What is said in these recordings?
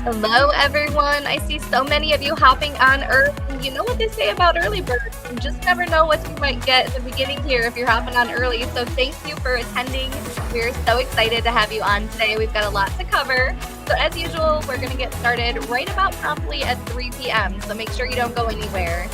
Hello, everyone. I see so many of you hopping on early. You know what they say about early birds. You just never know what you might get in the beginning here if you're hopping on early. So thank you for attending. We're so excited to have you on today. We've got a lot to cover. So as usual, we're going to get started right about promptly at 3 p.m. So make sure you don't go anywhere.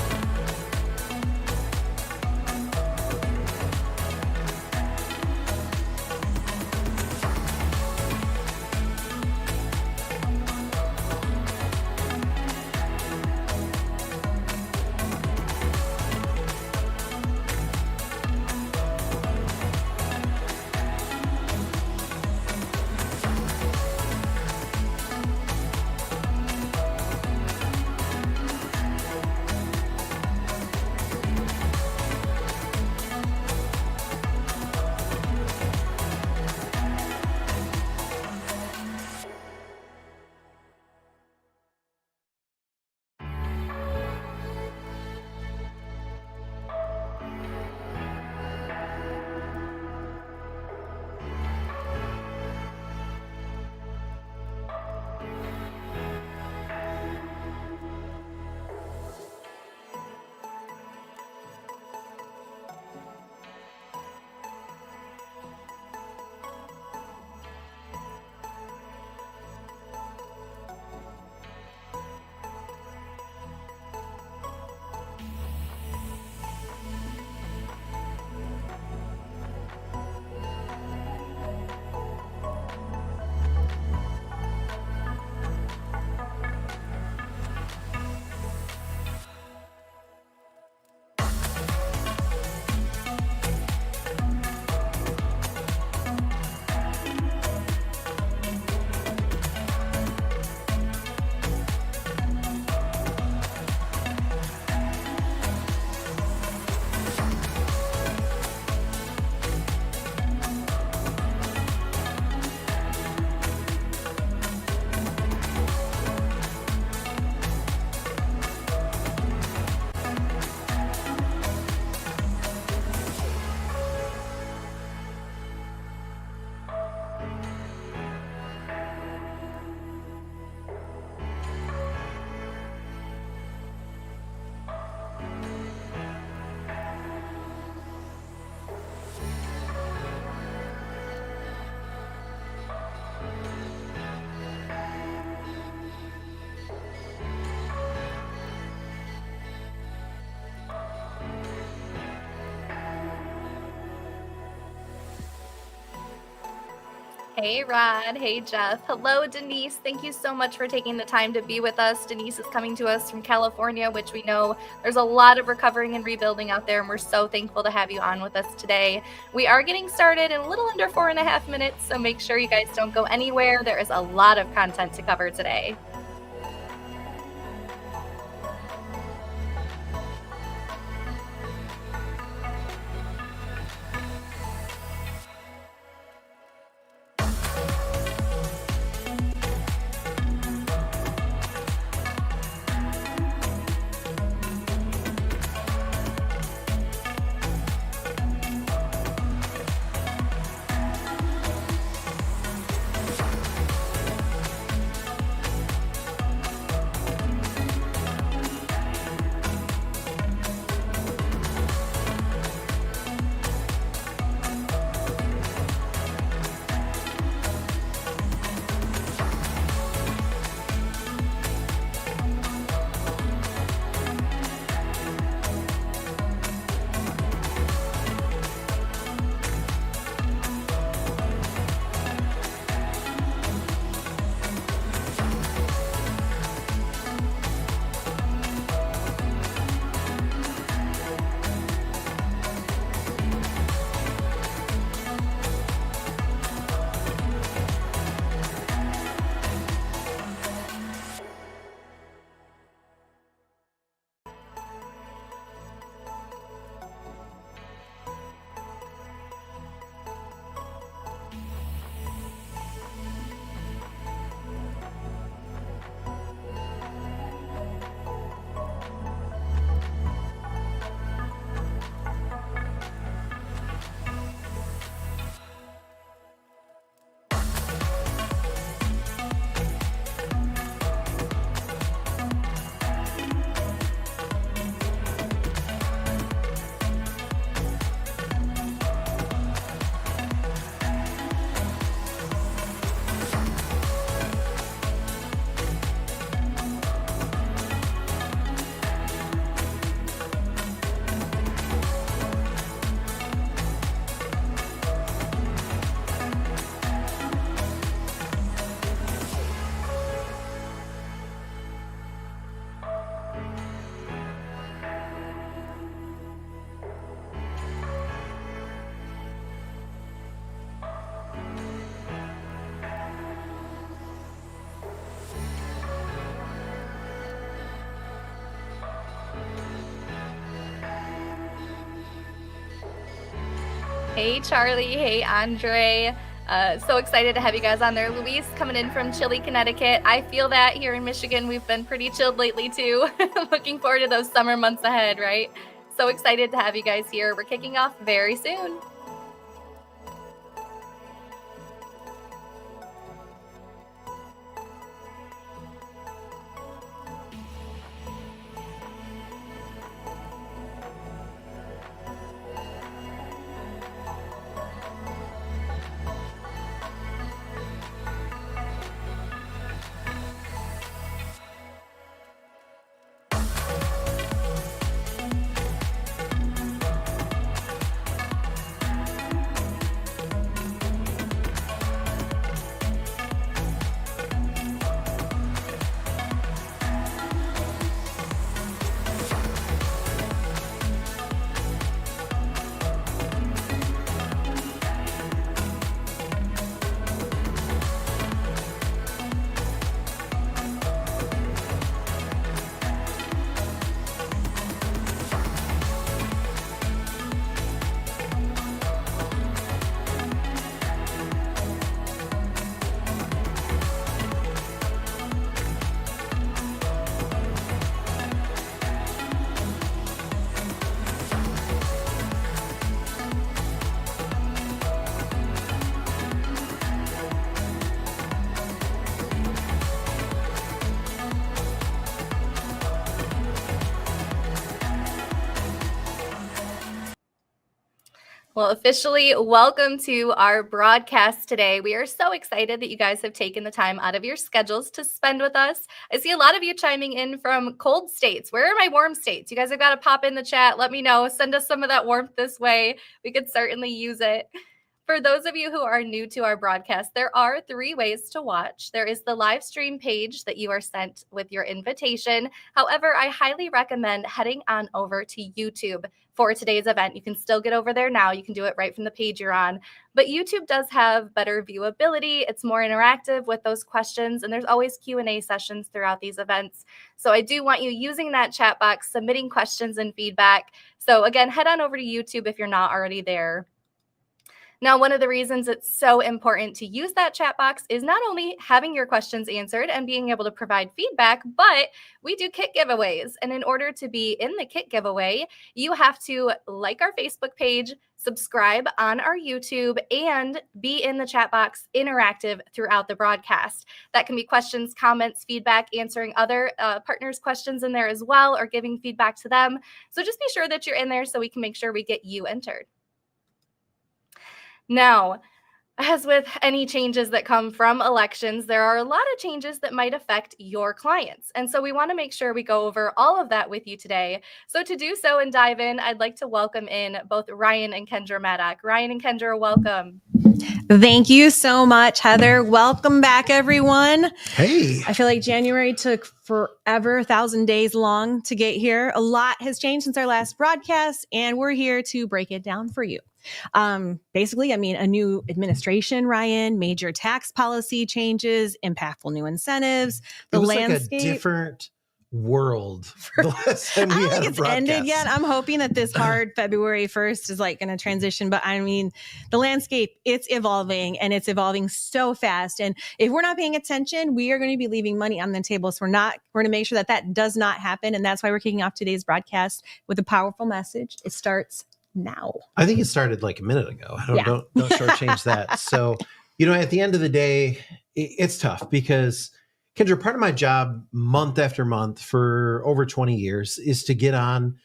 Hey, Rod. Hey, Jeff. Hello, Denise. Thank you so much for taking the time to be with us. Denise is coming to us from California, which we know there's a lot of recovering and rebuilding out there, and we're so thankful to have you on with us today. We are getting started in a little under 4.5 minutes, so make sure you guys don't go anywhere. There is a lot of content to cover today. Hey, Charlie. Hey, Andre. So excited to have you guys on there. Luis coming in from chilly Connecticut. I feel that here in Michigan, we've been pretty chilled lately too. Looking forward to those summer months ahead, right? So excited to have you guys here. We're kicking off very soon. Well, officially, welcome to our broadcast today. We are so excited that you guys have taken the time out of your schedules to spend with us. I see a lot of you chiming in from cold states. Where are my warm states? You guys have got to pop in the chat. Let me know. Send us some of that warmth this way. We could certainly use it. For those of you who are new to our broadcast, there are 3 ways to watch. There is the live stream page that you are sent with your invitation. However, I highly recommend heading on over to YouTube for today's event. You can still get over there now. You can do it right from the page you're on. But YouTube does have better viewability. It's more interactive with those questions, and there's always Q&A sessions throughout these events. So I do want you using that chat box, submitting questions and feedback. So again, head on over to YouTube if you're not already there. Now, one of the reasons it's so important to use that chat box is not only having your questions answered and being able to provide feedback, but we do kit giveaways. And in order to be in the kit giveaway, you have to like our Facebook page, subscribe on our YouTube, and be in the chat box interactive throughout the broadcast. That can be questions, comments, feedback, answering other partners' questions in there as well, or giving feedback to them. So just be sure that you're in there so we can make sure we get you entered. Now, as with any changes that come from elections, there are a lot of changes that might affect your clients. And so we want to make sure we go over all of that with you today. So to do so and dive in, I'd like to welcome in both Ryan and Kendra Maddock. Ryan and Kendra, welcome. Thank you so much, Heather. Welcome back, everyone. Hey. I feel like January took forever, 1,000 days long to get here. A lot has changed since our last broadcast, and we're here to break it down for you. Basically, I mean, a new administration, Ryan, major tax policy changes, impactful new incentives, the landscape. Like a different world the last time we had a broadcast. I don't think it's ended yet. I'm hoping that this hard February 1st is like going to transition, but I mean, the landscape, it's evolving and it's evolving so fast. And if we're not paying attention, we are going to be leaving money on the table. So we're going to make sure that that does not happen. And that's why we're kicking off today's broadcast with a powerful message. It starts now. I think it started like a minute ago. Don't shortchange that. So, at the end of the day, it's tough because Kendra, part of my job month after month for over 20 years is to get on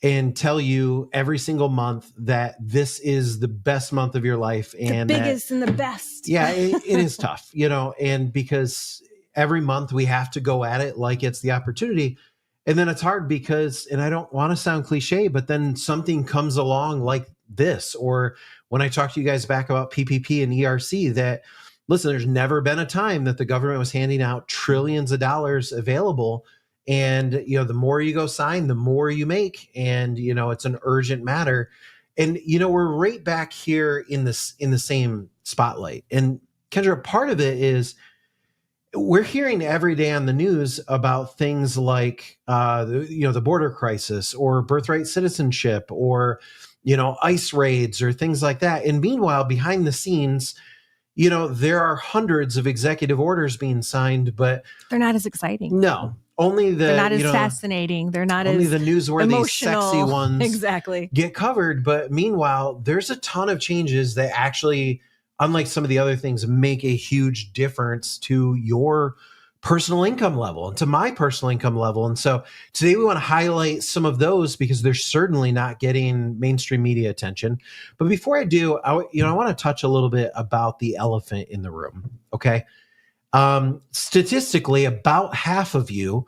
and tell you every single month that this is the best month of your life. And the biggest and the best. Yeah, it is tough, and because every month we have to go at it like it's the opportunity. And then it's hard because, and I don't want to sound cliche, but then something comes along like this, or when I talk to you guys back about PPP and ERC, that, listen, there's never been a time that the government was handing out trillions of dollars available. And, the more you go sign, the more you make. And, it's an urgent matter. And, we're right back here in the same spotlight. And Kendra, part of it is, we're hearing every day on the news about things like, the border crisis or birthright citizenship or, ICE raids or things like that. And meanwhile, behind the scenes, there are hundreds of executive orders being signed, but they're not as exciting. No, only they're not as fascinating. They're not only as the newsworthy, emotional, sexy ones exactly get covered. But meanwhile, there's a ton of changes that actually, unlike some of the other things, make a huge difference to your personal income level and to my personal income level. And so today we want to highlight some of those because they're certainly not getting mainstream media attention. But before I do, I want to touch a little bit about the elephant in the room. Okay. Statistically, about half of you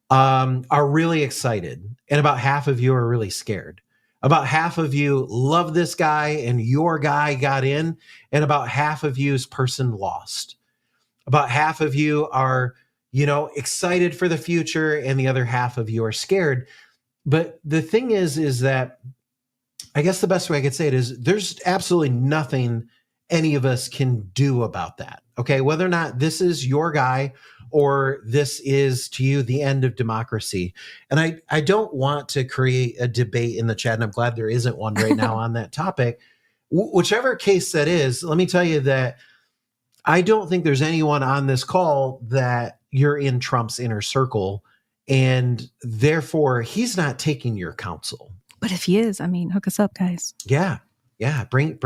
are really excited, and about half of you are really scared. About half of you love this guy and your guy got in, and about half of you's person lost. About half of you are, excited for the future, and the other half of you are scared. But the thing is that I guess the best way I could say it is there's absolutely nothing any of us can do about that. Okay. Whether or not this is your guy or this is to you the end of democracy. And I don't want to create a debate in the chat, and I'm glad there isn't one right now on that topic. Whichever case that is, let me tell you that I don't think there's anyone on this call that you're in Trump's inner circle, and therefore he's not taking your counsel. But if he is, hook us up, guys. Yeah. Bring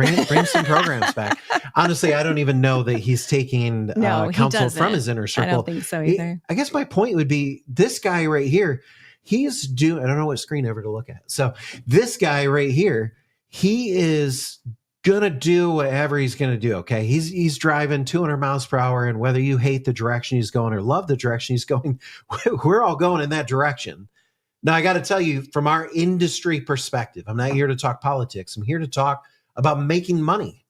some programs back. Honestly, I don't even know that he's taking counsel from his inner circle. I don't think so either. I guess my point would be this guy right here, he's doing, I don't know what screen ever to look at. So this guy right here, he is going to do whatever he's going to do. Okay. He's driving 200 miles per hour. And whether you hate the direction he's going or love the direction he's going, we're all going in that direction. Now, I got to tell you, from our industry perspective, I'm not here to talk politics. I'm here to talk about making money.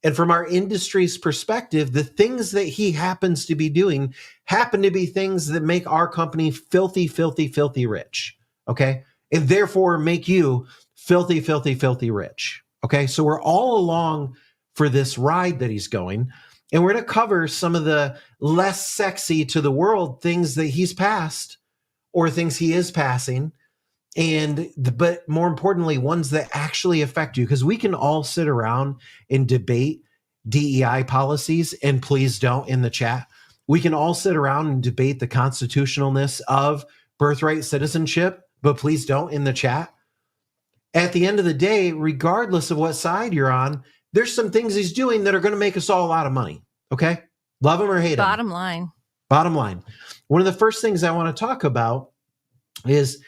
And from our industry's perspective, the things that he happens to be doing happen to be things that make our company filthy, filthy, filthy rich. Okay. And therefore make you filthy, filthy, filthy rich. Okay. So we're all along for this ride that he's going. And we're going to cover some of the less sexy to the world things that he's passed or things he is passing. But more importantly, ones that actually affect you, because we can all sit around and debate DEI policies, and please don't in the chat. We can all sit around and debate the constitutionalness of birthright citizenship, but please don't in the chat. At the end of the day, regardless of what side you're on, there's some things he's doing that are going to make us all a lot of money. Okay. Love him or hate him. Bottom line. One of the first things I want to talk about is,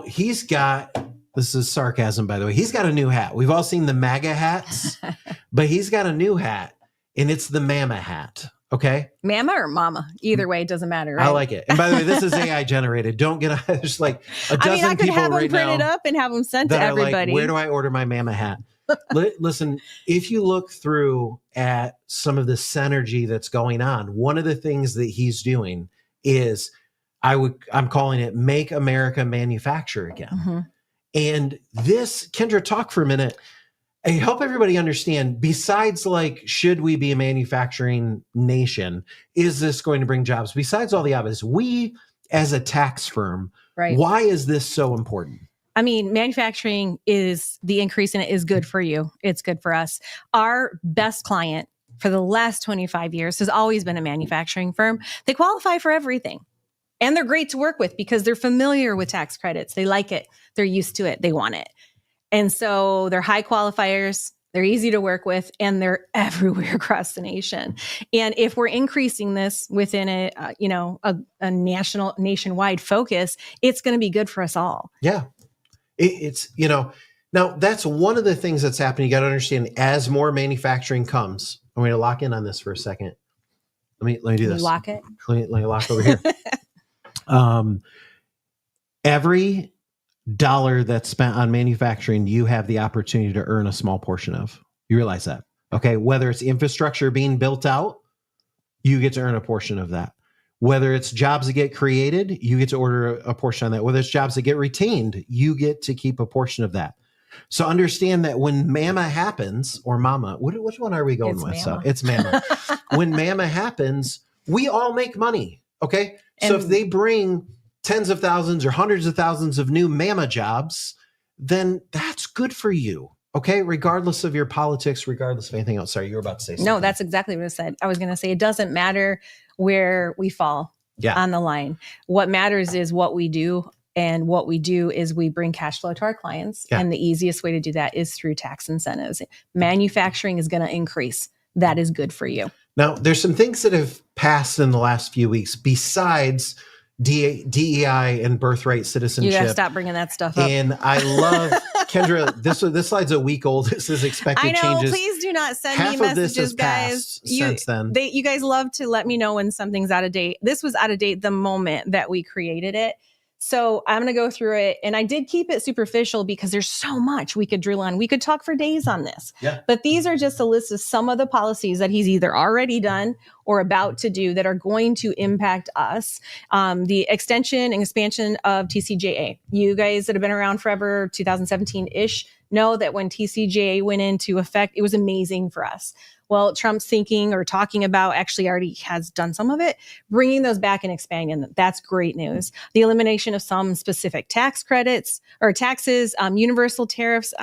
he's got, this is sarcasm, by the way, he's got a new hat. We've all seen the MAGA hats, but he's got a new hat, and it's the Mama hat. Okay. Mama or mama? Either way, it doesn't matter. Right? I like it. And by the way, this is AI generated. Don't get, there's like a dozen I could people have them right printed now up and have them sent to that are everybody. like, where do I order my Mama hat? Listen, if you look through at some of the synergy that's going on, one of the things that he's doing is I'm calling it Make America Manufacture Again. Mm-hmm. And this, Kendra, talk for a minute. I help everybody understand, besides should we be a manufacturing nation? Is this going to bring jobs? Besides all the obvious, we as a tax firm, right? Why is this so important? Manufacturing the increase in it is good for you. It's good for us. Our best client for the last 25 years has always been a manufacturing firm. They qualify for everything. And they're great to work with because they're familiar with tax credits. They like it. They're used to it. They want it. And so they're high qualifiers. They're easy to work with, and they're everywhere across the nation. And if we're increasing this within a nationwide focus, it's going to be good for us all. Yeah. It's now that's one of the things that's happening. You got to understand, as more manufacturing comes, I'm going to lock in on this for a second. Let me do this. Lock it. Let me lock over here. Every dollar that's spent on manufacturing, you have the opportunity to earn a small portion of. You realize that? Okay. Whether it's infrastructure being built out, you get to earn a portion of that. Whether it's jobs that get created, you get to order a portion on that. Whether it's jobs that get retained, you get to keep a portion of that. So understand that when Mama happens, or Mama, which one are we going with? Mama. So it's Mama. When Mama happens, we all make money. Okay. So if they bring tens of thousands or hundreds of thousands of new Mama jobs, then that's good for you. Okay. Regardless of your politics, regardless of anything else. Sorry, you were about to say something. No, that's exactly what I said. I was going to say, it doesn't matter where we fall on the line. What matters is what we do. And what we do is we bring cash flow to our clients. Yeah. And the easiest way to do that is through tax incentives. Manufacturing is going to increase. That is good for you. Now, there's some things that have passed in the last few weeks besides DEI and birthright citizenship. You got to stop bringing that stuff up. And I love, Kendra, this slide's a week old. This is expected I know. changes. Please do not send Half me of messages, this has guys. passed since then. You guys love to let me know when something's out of date. This was out of date the moment that we created it. So I'm going to go through it. And I did keep it superficial because there's so much we could drill on. We could talk for days on this. Yeah. But these are just a list of some of the policies that he's either already done or about to do that are going to impact us. The extension and expansion of TCJA. You guys that have been around forever, 2017-ish, know that when TCJA went into effect, it was amazing for us. Well, Trump's thinking or talking about, actually already has done some of it, bringing those back and expanding them. That's great news. The elimination of some specific tax credits or taxes, universal tariffs,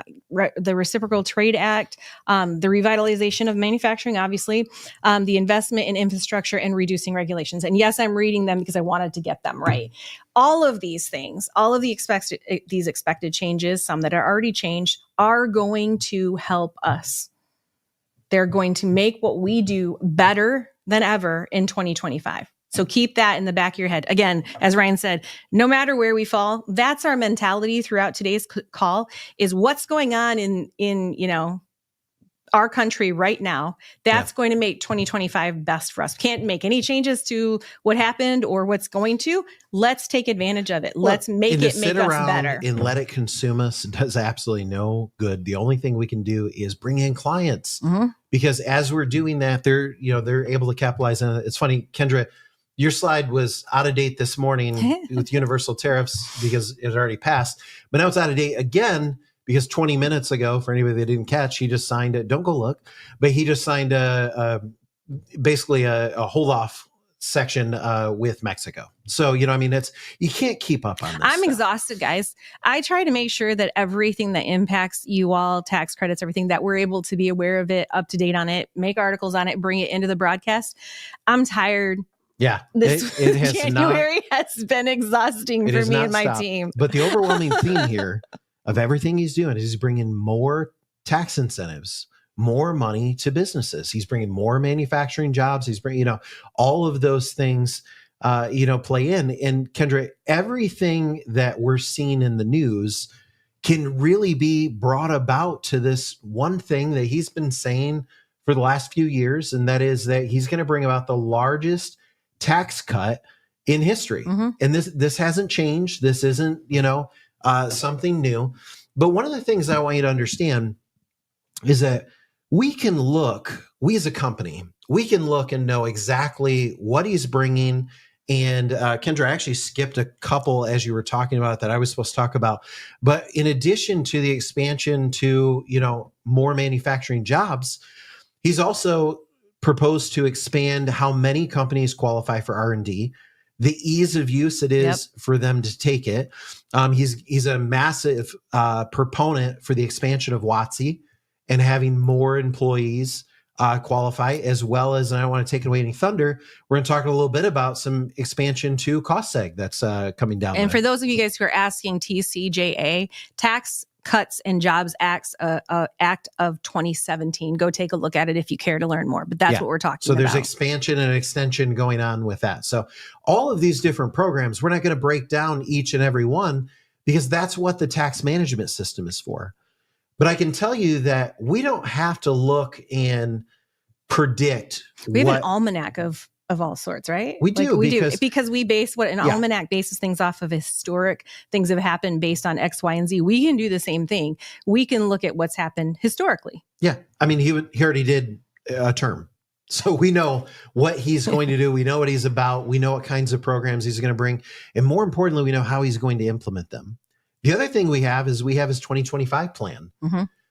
the Reciprocal Trade Act, the revitalization of manufacturing, obviously, the investment in infrastructure and reducing regulations. And yes, I'm reading them because I wanted to get them right. All of these things, all of these expected changes, some that are already changed, are going to help us. They're going to make what we do better than ever in 2025. So keep that in the back of your head. Again, as Ryan said, no matter where we fall, that's our mentality throughout today's call is what's going on in our country right now. That's going to make 2025 best for us. Can't make any changes to what happened or what's going to. Let's take advantage of it. Let's make it make us better. And let it consume us does absolutely no good. The only thing we can do is bring in clients because as we're doing that, they're able to capitalize on it. It's funny, Kendra, your slide was out of date this morning with universal tariffs because it had already passed, but now it's out of date again. Because 20 minutes ago, for anybody that didn't catch, he just signed it. Don't go look, but he just signed basically a hold off section with Mexico. So, you can't keep up on this. I'm exhausted, guys. I try to make sure that everything that impacts you all, tax credits, everything, that we're able to be aware of it, up to date on it, make articles on it, bring it into the broadcast. I'm tired. Yeah. It has January has been exhausting for me and my team. But the overwhelming theme here of everything he's doing is he's bringing more tax incentives, more money to businesses. He's bringing more manufacturing jobs. He's bringing, all of those things, play in. And Kendra, everything that we're seeing in the news can really be brought about to this one thing that he's been saying for the last few years. And that is that he's going to bring about the largest tax cut in history. And this hasn't changed. This isn't, something new. But one of the things I want you to understand is that we as a company, we can look and know exactly what he's bringing. And Kendra, I actually skipped a couple as you were talking about that I was supposed to talk about. But in addition to the expansion to, more manufacturing jobs, he's also proposed to expand how many companies qualify for R&D, the ease of use it is for them to take it. He's a massive proponent for the expansion of WOTC and having more employees qualify, as well as, and I don't want to take away any thunder, we're going to talk a little bit about some expansion to cost seg that's coming down. And for those of you guys who are asking, TCJA, Tax Cuts and Jobs Act of 2017. Go take a look at it if you care to learn more. But that's what we're talking about. So there's expansion and extension going on with that. So all of these different programs, we're not going to break down each and every one because that's what the tax management system is for. But I can tell you that we don't have to look and predict. We have an almanac of all sorts, right? We do. Because we base what an almanac bases things off of historic things have happened based on X, Y, and Z. We can do the same thing. We can look at what's happened historically. Yeah. I mean, he already did a term. So we know what he's going to do. We know what he's about. We know what kinds of programs he's going to bring. And more importantly, we know how he's going to implement them. The other thing we have his 2025 plan.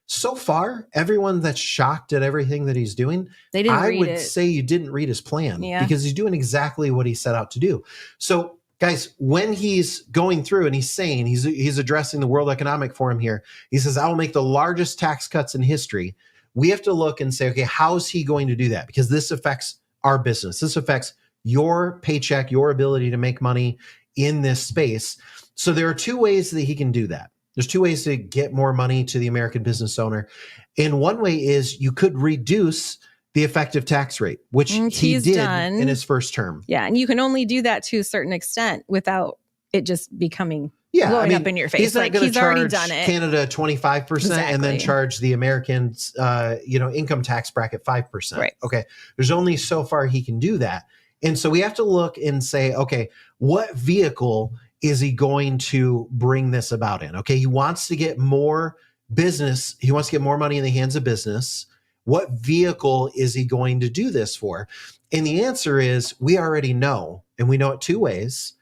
So far, everyone that's shocked at everything that he's doing, I would say you didn't read his plan because he's doing exactly what he set out to do. So guys, when he's going through and he's saying, he's addressing the World Economic Forum here, he says, I will make the largest tax cuts in history. We have to look and say, okay, how's he going to do that? Because this affects our business. This affects your paycheck, your ability to make money in this space. So there are two ways that he can do that. There's two ways to get more money to the American business owner. And one way is you could reduce the effective tax rate, which he did in his first term. Yeah. And you can only do that to a certain extent without it just becoming blowing up in your face. He's not going to charge already done it. Canada 25% and then charge the Americans, income tax bracket 5%. Right. Okay. There's only so far he can do that. And so we have to look and say, okay, what vehicle is he going to bring this about in? Okay. He wants to get more business. He wants to get more money in the hands of business. What vehicle is he going to do this for? And the answer is we already know, and we know it two ways.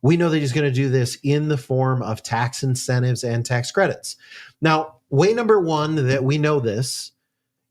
We know that he's going to do this in the form of tax incentives and tax credits. Now, way number one that we know this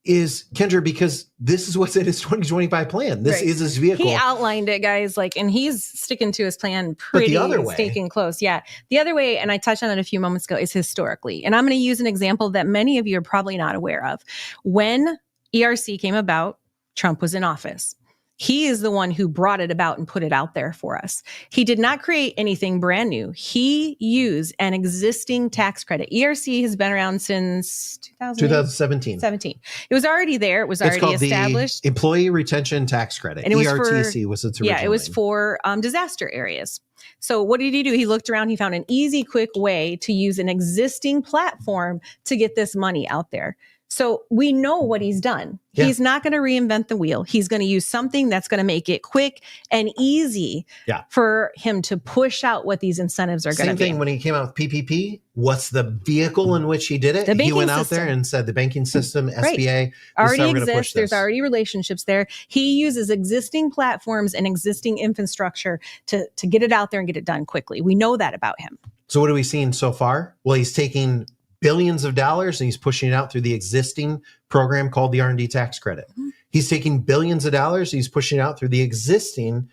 is, Kendra, because this is what's in his 2025 plan. This is his vehicle. He outlined it, guys, and he's sticking to his plan pretty stinking close. Yeah. The other way, and I touched on it a few moments ago, is historically. And I'm going to use an example that many of you are probably not aware of. When ERC came about, Trump was in office. He is the one who brought it about and put it out there for us. He did not create anything brand new. He used an existing tax credit. ERC has been around since 2017. It was already there. It was already established. The Employee Retention Tax Credit. And ERTC was its original name. It was for disaster areas. So what did he do? He looked around. He found an easy, quick way to use an existing platform to get this money out there. So we know what he's done. Yeah. He's not going to reinvent the wheel. He's going to use something that's going to make it quick and easy for him to push out what these incentives are going to be. Same thing when he came out with PPP. What's the vehicle in which he did it? He went out there and said the banking system, SBA, already exists. There's already relationships there. He uses existing platforms and existing infrastructure to get it out there and get it done quickly. We know that about him. So what are we seeing so far? Well, he's taking billions of dollars and he's pushing it out through the existing program called the R&D tax credit. Mm-hmm. He's taking billions of dollars. He's pushing it out through the existing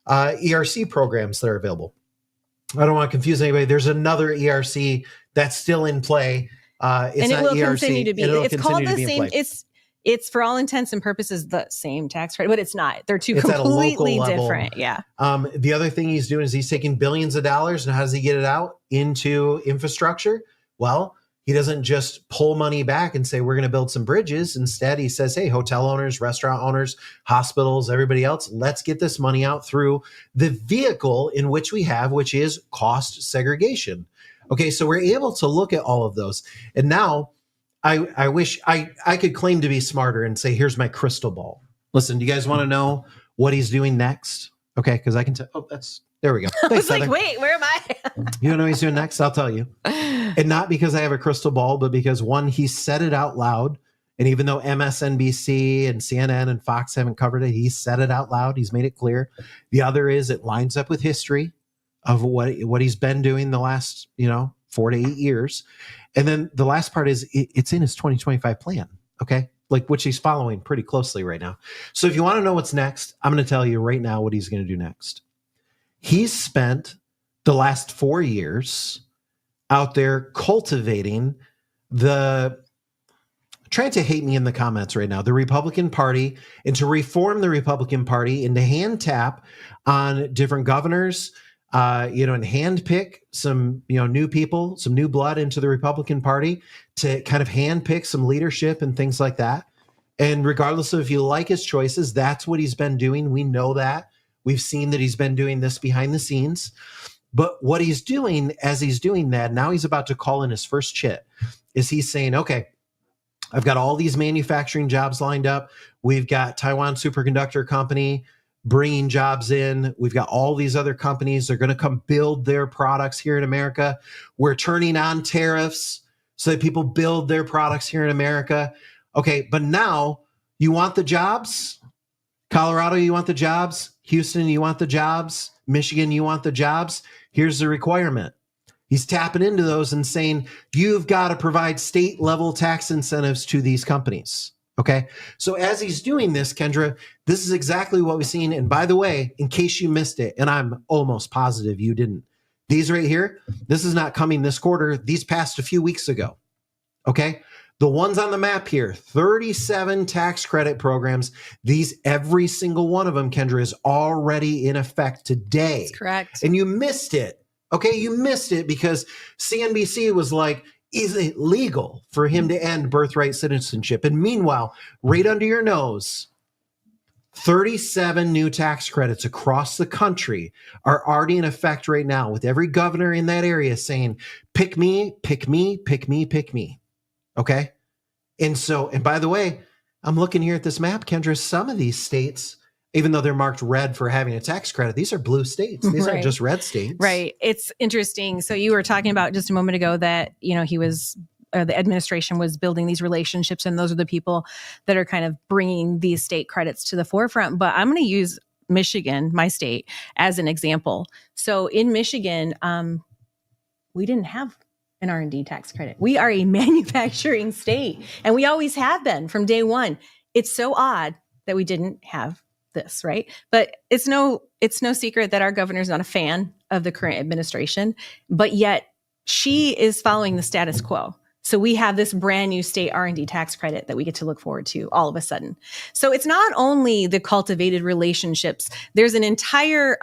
ERC programs that are available. I don't want to confuse anybody. There's another ERC that's still in play. It's not ERC. Continue to be. It's called the same. It's for all intents and purposes the same tax credit, but it's not. They're two completely different. Yeah. The other thing he's doing is he's taking billions of dollars, and how does he get it out into infrastructure? Well, he doesn't just pull money back and say, we're going to build some bridges. Instead, he says, hey, hotel owners, restaurant owners, hospitals, everybody else, let's get this money out through the vehicle in which we have, which is cost segregation. Okay, so we're able to look at all of those. And now I wish I could claim to be smarter and say, here's my crystal ball. Listen, do you guys want to know what he's doing next? Okay, because I can tell. Oh, there we go. Thanks, I was like, wait, where am I? You know what he's doing next? I'll tell you. And not because I have a crystal ball, but because one, he said it out loud. And even though MSNBC and CNN and Fox haven't covered it, he said it out loud. He's made it clear. The other is it lines up with history of what he's been doing the last, 4 to 8 years. And then the last part is it's in his 2025 plan. Okay. Which he's following pretty closely right now. So if you want to know what's next, I'm going to tell you right now what he's going to do next. He's spent the last 4 years out there cultivating trying to hate me in the comments right now, the Republican Party, and to reform the Republican Party and to hand tap on different governors, and handpick some, new people, some new blood into the Republican Party to kind of handpick some leadership and things like that. And regardless of if you like his choices, that's what he's been doing. We know that. We've seen that he's been doing this behind the scenes. But what he's doing as he's doing that, now he's about to call in his first chit, is he's saying, okay, I've got all these manufacturing jobs lined up. We've got Taiwan Superconductor Company bringing jobs in. We've got all these other companies. They're going to come build their products here in America. We're turning on tariffs so that people build their products here in America. Okay, but now you want the jobs? Colorado, you want the jobs? Houston, you want the jobs? Michigan, you want the jobs? Here's the requirement. He's tapping into those and saying, you've got to provide state level tax incentives to these companies. Okay. So as he's doing this, Kendra, this is exactly what we've seen. And by the way, in case you missed it, and I'm almost positive you didn't, these right here, this is not coming this quarter. These passed a few weeks ago. Okay. The ones on the map here, 37 tax credit programs. These, every single one of them, Kendra, is already in effect today. That's correct. And you missed it. Okay. You missed it because CNBC was like, is it legal for him to end birthright citizenship? And meanwhile, right under your nose, 37 new tax credits across the country are already in effect right now, with every governor in that area saying, pick me, pick me, pick me, pick me. Okay. And so, and by the way, I'm looking here at this map, Kendra, some of these states, even though they're marked red for having a tax credit, these are blue states. These aren't just red states. Right. It's interesting. So you were talking about just a moment ago that, he was, the administration was building these relationships, and those are the people that are kind of bringing these state credits to the forefront. But I'm going to use Michigan, my state, as an example. So in Michigan, we didn't have an R&D tax credit. We are a manufacturing state, and we always have been from day one. It's so odd that we didn't have this, right? But it's no secret that our governor is not a fan of the current administration, but yet she is following the status quo. So we have this brand new state R&D tax credit that we get to look forward to all of a sudden. So it's not only the cultivated relationships, there's an entire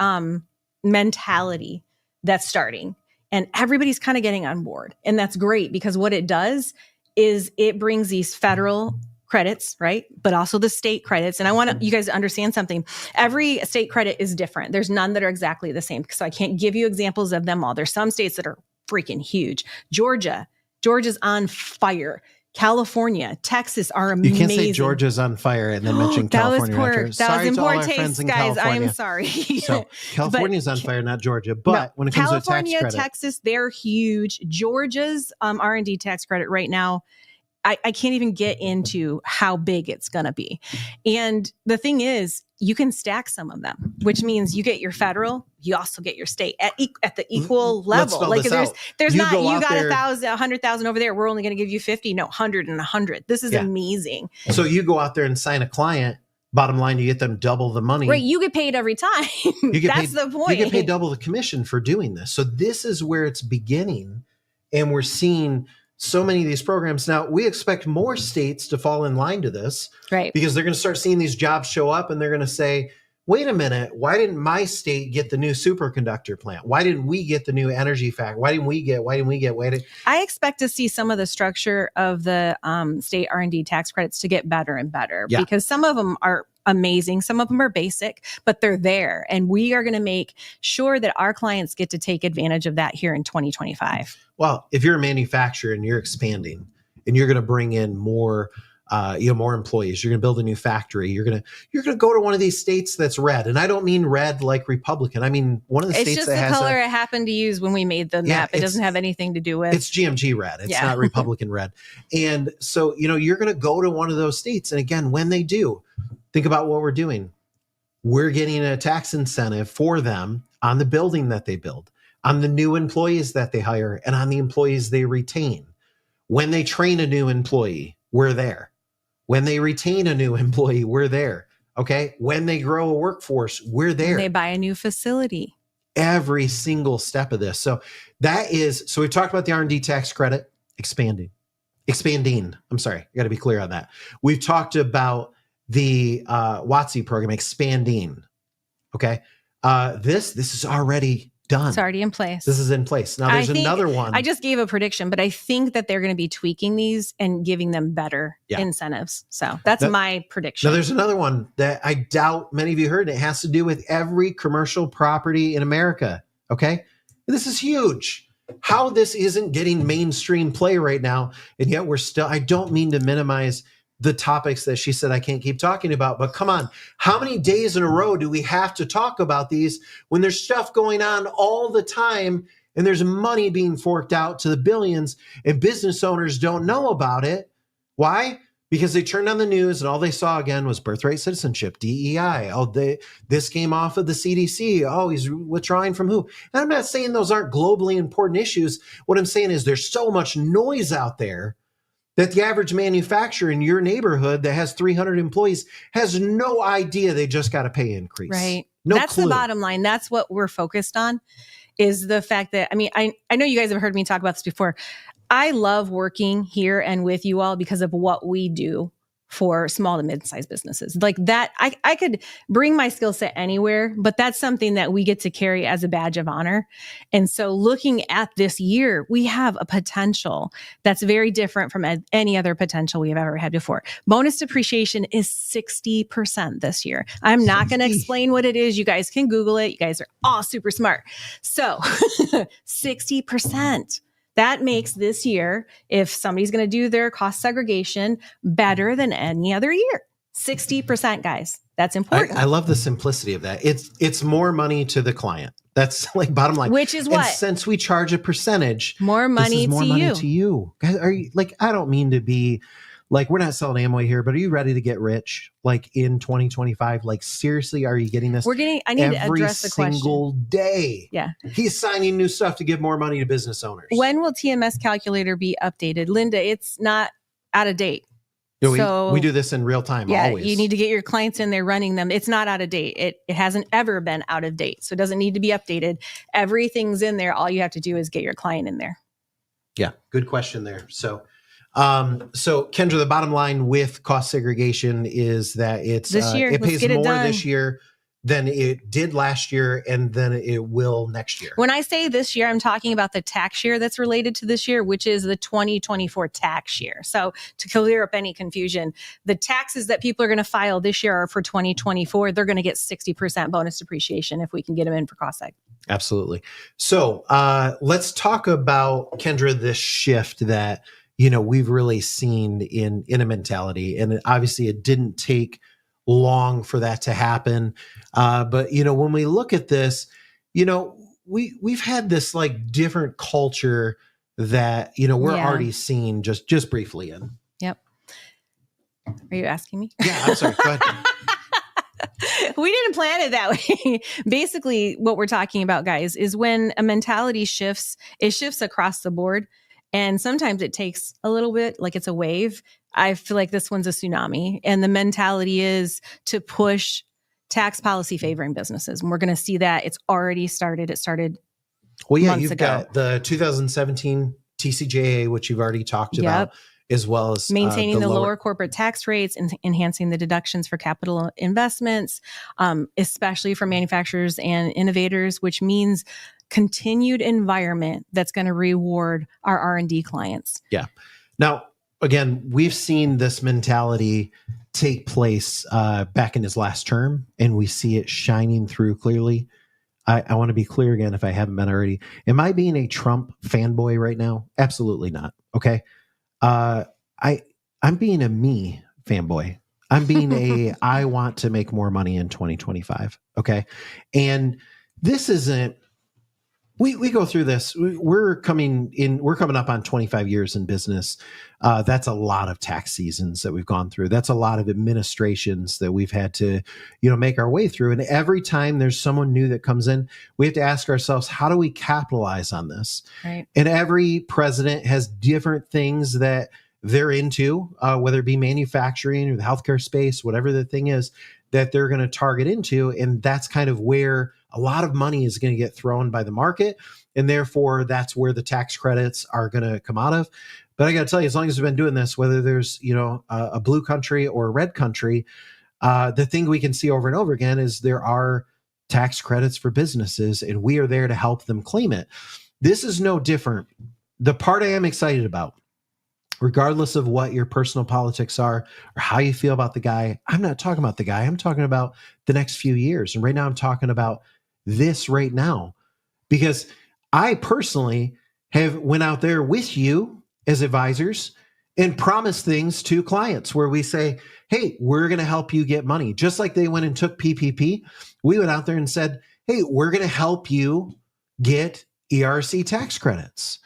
mentality that's starting, and everybody's kind of getting on board. And that's great, because what it does is it brings these federal credits, right? But also the state credits. And I want you guys to understand something. Every state credit is different. There's none that are exactly the same. So I can't give you examples of them all. There's some states that are freaking huge. Georgia's on fire. California, Texas are amazing. You can't say Georgia's on fire and then mention California. That was in poor taste, guys. I'm sorry. So California's on fire, not Georgia. But when it comes to California, tax credit, Texas, they're huge. Georgia's R&D tax credit right now, I can't even get into how big it's going to be. And the thing is, you can stack some of them, which means you get your federal, you also get your state at the equal level. Like there's not, you got 100,000 over there, we're only going to give you 50. No, 100 and 100. This is amazing. So you go out there and sign a client. Bottom line, you get them double the money. Right, you get paid every time. That's the point. You get paid double the commission for doing this. So this is where it's beginning, and we're seeing so many of these programs. Now, we expect more states to fall in line to this, right? Because they're going to start seeing these jobs show up, and they're going to say, wait a minute, why didn't my state get the new superconductor plant? Why didn't we get the new energy factory? Why didn't we get? I expect to see some of the structure of the state R&D tax credits to get better and better, because some of them are amazing. Some of them are basic, but they're there. And we are going to make sure that our clients get to take advantage of that here in 2025. Well, if you're a manufacturer and you're expanding and you're going to bring in more, more employees, you're going to build a new factory, you're going to go to one of these states that's red. And I don't mean red like Republican. I mean, one of the states that has the color it happened to use when we made the map. It doesn't have anything to do with. It's GMG red. It's not Republican red. And so, you're going to go to one of those states. And again, when they do, think about what we're doing. We're getting a tax incentive for them on the building that they build, on the new employees that they hire, and on the employees they retain. When they train a new employee, we're there. When they retain a new employee, we're there. Okay. When they grow a workforce, we're there. When they buy a new facility. Every single step of this. So we've talked about the R&D tax credit expanding. I'm sorry. I got to be clear on that. We've talked about the WOTC program expanding. Okay. This is already done. It's already in place. This is in place. Now there's another one. I just gave a prediction, but I think that they're going to be tweaking these and giving them better incentives. So that's my prediction. Now there's another one that I doubt many of you heard. It has to do with every commercial property in America. Okay. This is huge. How this isn't getting mainstream play right now. And yet I don't mean to minimize the topics that she said I can't keep talking about, but come on, how many days in a row do we have to talk about these when there's stuff going on all the time and there's money being forked out to the billions and business owners don't know about it? Why? Because they turned on the news and all they saw again was birthright citizenship, DEI. This came off of the CDC. Oh, he's withdrawing from who? And I'm not saying those aren't globally important issues. What I'm saying is there's so much noise out there that the average manufacturer in your neighborhood that has 300 employees has no idea they just got a pay increase. Right. No That's clue. the bottom line. That's what we're focused on, is the fact that, I mean, I know you guys have heard me talk about this before. I love working here and with you all because of what we do for small to mid-sized businesses. Like that, I could bring my skill set anywhere, but that's something that we get to carry as a badge of honor. And so looking at this year, we have a potential that's very different from any other potential we've ever had before. Bonus depreciation is 60% this year. I'm not going to explain what it is. You guys can Google it. You guys are all super smart. So 60%. That makes this year, if somebody's going to do their cost segregation, better than any other year. 60%, guys. That's important. I love the simplicity of that. It's more money to the client. That's like bottom line. Which is what? And since we charge a percentage, more money, more to, money you. to you. Guys, are you like, I don't mean to be like, we're not selling Amway here, but are you ready to get rich? Like in 2025? Like seriously, are you getting this? I need to address the question. Every single day. Yeah. He's signing new stuff to give more money to business owners. When will TMS calculator be updated? Linda, it's not out of date. No, we do this in real time. Yeah, always. You need to get your clients in there running them. It's not out of date. It hasn't ever been out of date. So it doesn't need to be updated. Everything's in there. All you have to do is get your client in there. Yeah, good question there. So Kendra, the bottom line with cost segregation is that it's this year, it pays more this year than it did last year, and then it will next year. When I say this year, I'm talking about the tax year that's related to this year, which is the 2024 tax year. So to clear up any confusion, the taxes that people are going to file this year are for 2024. They're going to get 60% bonus depreciation if we can get them in for cost seg. Absolutely. So let's talk about, Kendra, this shift that we've really seen in a mentality, and obviously it didn't take long for that to happen. But when we look at this, we've had this like different culture that we're already seeing just briefly in. Yep. Are you asking me? Yeah, I'm sorry. Go ahead. We didn't plan it that way. Basically, what we're talking about, guys, is when a mentality shifts, it shifts across the board. And sometimes it takes a little bit, like it's a wave. I feel like this one's a tsunami. And the mentality is to push tax policy favoring businesses. And we're going to see that it's already started. It started months ago. Got the 2017 TCJA, which you've already talked about, as well as maintaining the lower corporate tax rates and enhancing the deductions for capital investments, especially for manufacturers and innovators, which means continued environment that's going to reward our R&D clients. Yeah. Now, again, we've seen this mentality take place back in his last term, and we see it shining through clearly. I want to be clear again, if I haven't been already. Am I being a Trump fanboy right now? Absolutely not. Okay. I'm being a me fanboy. I'm being I want to make more money in 2025. Okay. And this isn't, we go through this. We're coming up on 25 years in business. That's a lot of tax seasons that we've gone through. That's a lot of administrations that we've had to, make our way through. And every time there's someone new that comes in, we have to ask ourselves, how do we capitalize on this? Right. And every president has different things that they're into, whether it be manufacturing or the healthcare space, whatever the thing is that they're going to target into. And that's kind of where a lot of money is going to get thrown by the market. And therefore, that's where the tax credits are going to come out of. But I got to tell you, as long as we've been doing this, whether there's, a blue country or a red country, the thing we can see over and over again is there are tax credits for businesses, and we are there to help them claim it. This is no different. The part I am excited about, regardless of what your personal politics are or how you feel about the guy, I'm not talking about the guy. I'm talking about the next few years. And right now I'm talking about this right now, because I personally have went out there with you as advisors and promised things to clients where we say, hey, we're going to help you get money. Just like they went and took PPP, we went out there and said, hey, we're going to help you get ERC tax credits.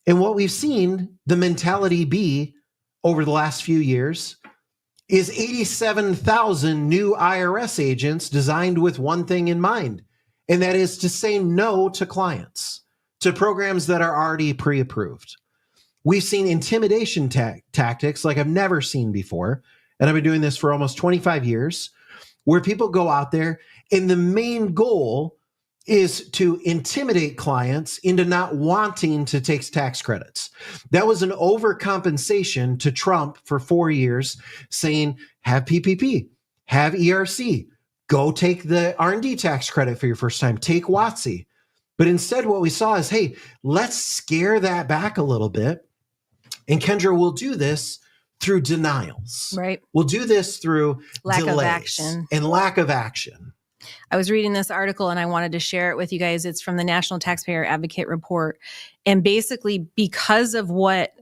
And what we've seen the mentality be over the last few years is 87,000 new IRS agents designed with one thing in mind, and that is to say no to clients, to programs that are already pre-approved. We've seen intimidation tactics like I've never seen before. And I've been doing this for almost 25 years, where people go out there and the main goal is to intimidate clients into not wanting to take tax credits. That was an overcompensation to Trump for 4 years, saying, have PPP, have ERC, go take the R&D tax credit for your first time, take WOTC. But instead, what we saw is, hey, let's scare that back a little bit. And Kendra will do this through denials. Right. We'll do this through Lack delays of action. and lack of action. I was reading this article and I wanted to share it with you guys. It's from the National Taxpayer Advocate Report. And basically, because of what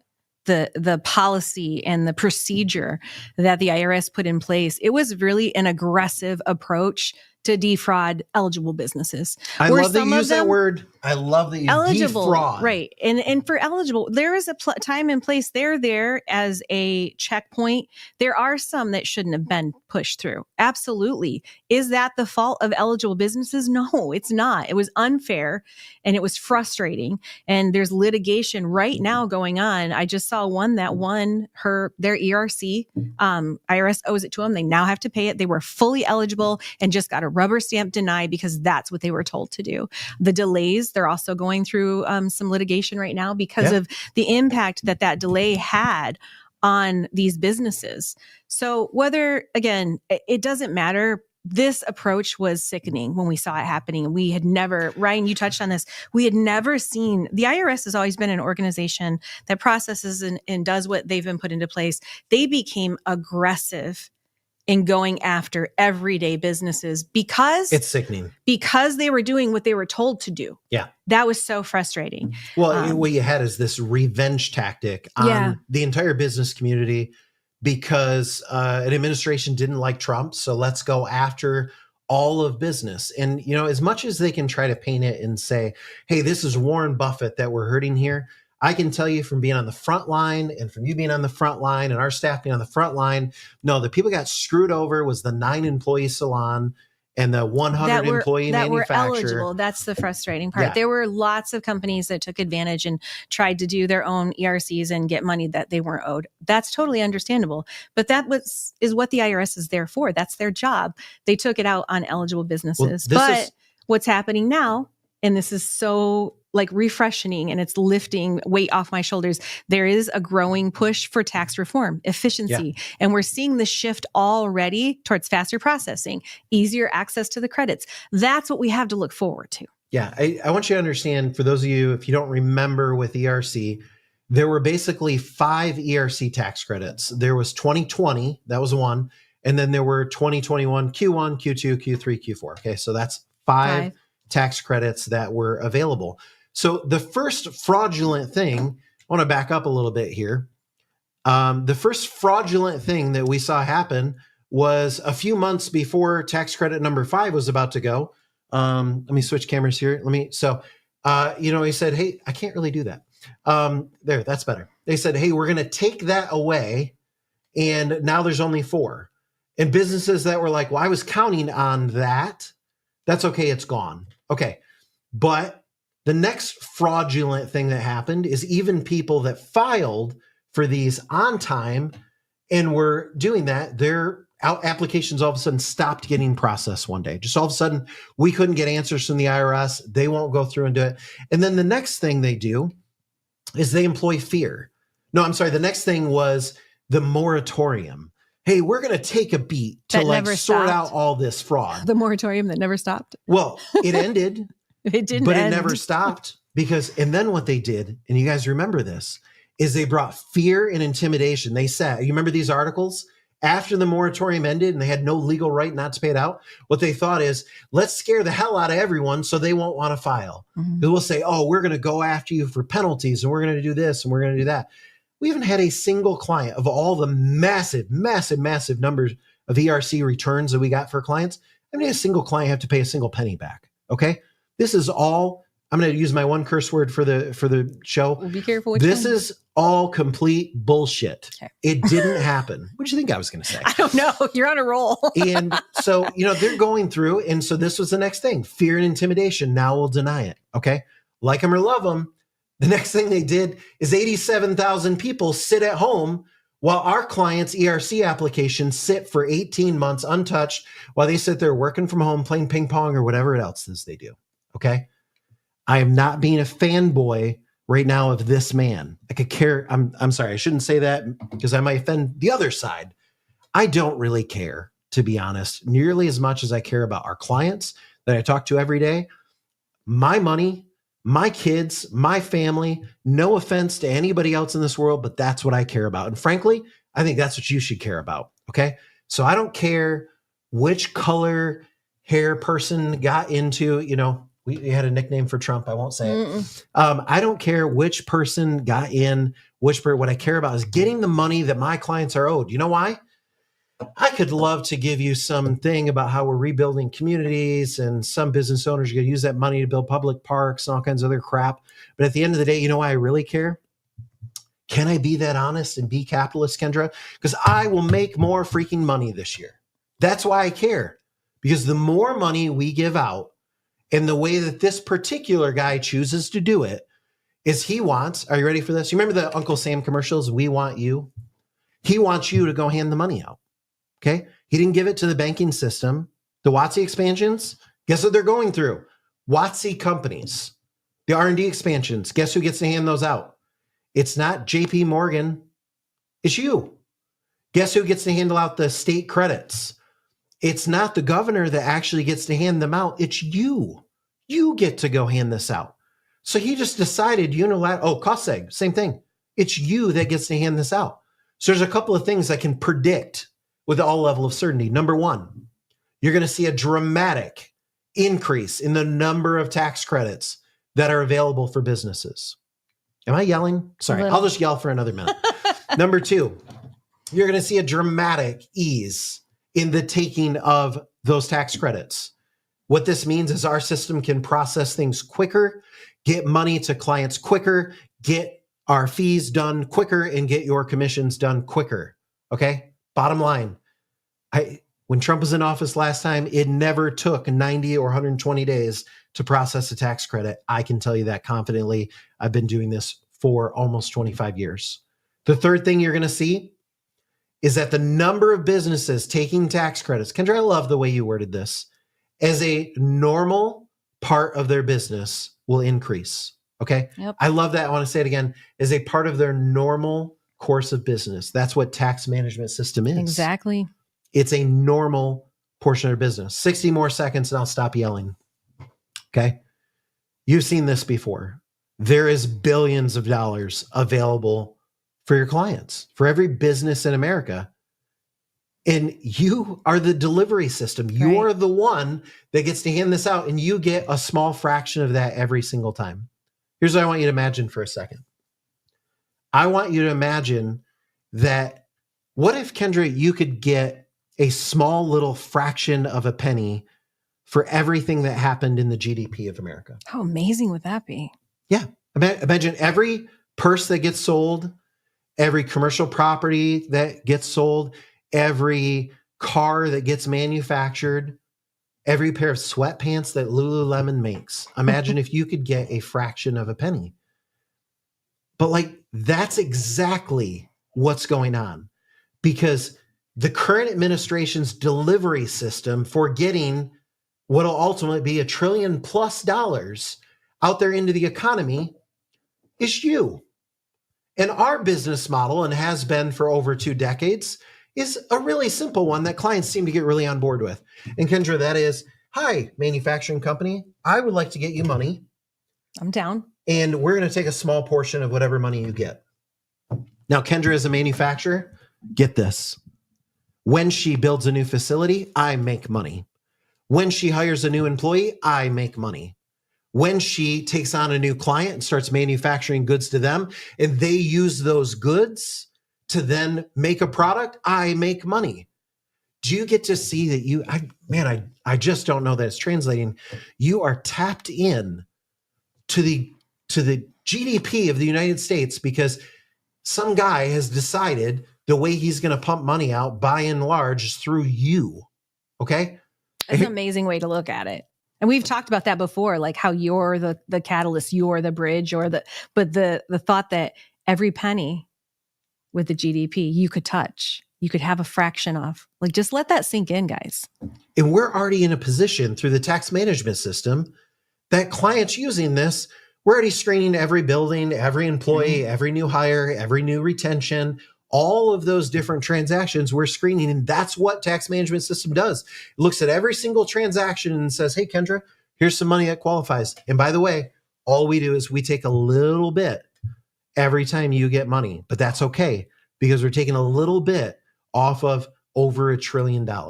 the policy and the procedure that the IRS put in place, it was really an aggressive approach to defraud eligible businesses. I love that you use that word. I love that you eligible, defraud. right? And for eligible, there is a time and place. They're there as a checkpoint. There are some that shouldn't have been pushed through. Absolutely. Is that the fault of eligible businesses? No, it's not. It was unfair and it was frustrating. And there's litigation right now going on. I just saw one that won their ERC. IRS owes it to them. They now have to pay it. They were fully eligible and just got a rubber stamp deny because that's what they were told to do. The delays, they're also going through some litigation right now because of the impact that delay had on these businesses. So whether, again, it doesn't matter. This approach was sickening when we saw it happening. We had never, Ryan, you touched on this. We had never seen, the IRS has always been an organization that processes and does what they've been put into place. They became aggressive in going after everyday businesses because it's sickening, because they were doing what they were told to do. Yeah. That was so frustrating. Well, what you had is this revenge tactic on the entire business community because an administration didn't like Trump. So let's go after all of business. And, you know, as much as they can try to paint it and say, hey, this is Warren Buffett that we're hurting here, I can tell you from being on the front line and from you being on the front line and our staff being on the front line, no, the people got screwed over was the 9-employee salon and the 100-employee manufacturer. That were eligible. That's the frustrating part. Yeah. There were lots of companies that took advantage and tried to do their own ERCs and get money that they weren't owed. That's totally understandable. But is what the IRS is there for. That's their job. They took it out on eligible businesses. But what's happening now, and this is so refreshing and it's lifting weight off my shoulders. There is a growing push for tax reform, efficiency. And we're seeing the shift already towards faster processing, easier access to the credits. That's what we have to look forward to. Yeah. I want you to understand, for those of you, if you don't remember with ERC, there were basically 5 ERC tax credits. There was 2020, that was one. And then there were 2021, Q1, Q2, Q3, Q4. Okay. So that's 5 tax credits that were available. So the first fraudulent thing, I want to back up a little bit here. The first fraudulent thing that we saw happen was a few months before tax credit number 5 was about to go. Let me switch cameras here. He said, hey, I can't really do that. There, that's better. They said, hey, we're going to take that away. And now there's only 4. And businesses that were like, well, I was counting on that. That's okay. It's gone. Okay. But the next fraudulent thing that happened is even people that filed for these on time and were doing that, their applications all of a sudden stopped getting processed one day. Just all of a sudden, we couldn't get answers from the IRS. They won't go through and do it. And then the next thing they do is they employ fear. No, I'm sorry. The next thing was the moratorium. Hey, we're going to take a beat to sort out all this fraud. The moratorium that never stopped. Well, it ended. It didn't But end. It never stopped and then what they did, and you guys remember this, is they brought fear and intimidation. They said, you remember these articles? After the moratorium ended and they had no legal right not to pay it out, what they thought is, let's scare the hell out of everyone so they won't want to file. Mm-hmm. They will say, oh, we're going to go after you for penalties and we're going to do this and we're going to do that. We haven't had a single client of all the massive, massive, massive numbers of ERC returns that we got for clients. I haven't had a single client have to pay a single penny back. Okay. This is all, I'm going to use my one curse word for the show. Well, be careful. This is all complete bullshit. Okay. It didn't happen. What do you think I was going to say? I don't know. You're on a roll. And so, they're going through. And so this was the next thing. Fear and intimidation. Now we'll deny it. Okay. Like them or love them. The next thing they did is 87,000 people sit at home while our clients' ERC applications sit for 18 months untouched while they sit there working from home, playing ping pong or whatever else is they do. Okay. I am not being a fanboy right now of this man. I could care. I'm sorry. I shouldn't say that because I might offend the other side. I don't really care, to be honest, nearly as much as I care about our clients that I talk to every day. My money, my kids, my family, no offense to anybody else in this world, but that's what I care about. And frankly, I think that's what you should care about. Okay. So I don't care which color hair person got into, we had a nickname for Trump. I won't say it. I don't care which person got in, what I care about is getting the money that my clients are owed. You know why? I could love to give you something about how we're rebuilding communities and some business owners are going to use that money to build public parks and all kinds of other crap. But at the end of the day, you know why I really care? Can I be that honest and be capitalist, Kendra? Because I will make more freaking money this year. That's why I care. Because the more money we give out and the way that this particular guy chooses to do it is he wants, are you ready for this? You remember the Uncle Sam commercials, We Want You? He wants you to go hand the money out. Okay. He didn't give it to the banking system. The WotC expansions, guess what they're going through? WotC companies. The R&D expansions, guess who gets to hand those out? It's not JP Morgan. It's you. Guess who gets to handle out the state credits? It's not the governor that actually gets to hand them out. It's you. You get to go hand this out. So he just decided unilaterally, cost seg, same thing. It's you that gets to hand this out. So there's a couple of things I can predict with all level of certainty. Number one, you're going to see a dramatic increase in the number of tax credits that are available for businesses. Am I yelling? Sorry, I'll just yell for another minute. Number two, you're going to see a dramatic ease in the taking of those tax credits. What this means is our system can process things quicker, get money to clients quicker, get our fees done quicker, and get your commissions done quicker. Okay? Bottom line, when Trump was in office last time, it never took 90 or 120 days to process a tax credit. I can tell you that confidently. I've been doing this for almost 25 years. The third thing you're going to see is that the number of businesses taking tax credits, Kendra, I love the way you worded this, as a normal part of their business will increase. Okay. Yep. I love that. I want to say it again, as a part of their normal course of business. That's what tax management system is. Exactly. It's a normal portion of their business. 60 more seconds and I'll stop yelling. Okay. You've seen this before. There is billions of dollars available for your clients, for every business in America. And you are the delivery system. You're the one that gets to hand this out, and you get a small fraction of that every single time. Here's what I want you to imagine for a second. I want you to imagine that what if, Kendra, you could get a small little fraction of a penny for everything that happened in the GDP of America? How amazing would that be? Yeah. Imagine every purse that gets sold, every commercial property that gets sold, every car that gets manufactured, every pair of sweatpants that Lululemon makes. Imagine if you could get a fraction of a penny. But that's exactly what's going on, because the current administration's delivery system for getting what will ultimately be $1 trillion+ out there into the economy is you. And our business model, and has been for over 2 decades, is a really simple one that clients seem to get really on board with. And Kendra, that is, hi, manufacturing company, I would like to get you money. I'm down. And we're going to take a small portion of whatever money you get. Now, Kendra, as a manufacturer, get this. When she builds a new facility, I make money. When she hires a new employee, I make money. When she takes on a new client and starts manufacturing goods to them, and they use those goods to then make a product, I make money. Do you get to see that I just don't know that it's translating. You are tapped in to the GDP of the United States because some guy has decided the way he's going to pump money out by and large is through you. Okay? That's an amazing way to look at it. And we've talked about that before, like how you're the catalyst, you're the bridge, but the thought that every penny with the GDP you could touch, you could have a fraction of. Like, just let that sink in, guys. And we're already in a position through the tax management system that clients using this, we're already screening every building, every employee, every new hire, every new retention, all of those different transactions we're screening. And that's what tax management system does. It looks at every single transaction and says, hey, Kendra, here's some money that qualifies. And by the way, all we do is we take a little bit every time you get money, but that's okay because we're taking a little bit off of over $1 trillion. Now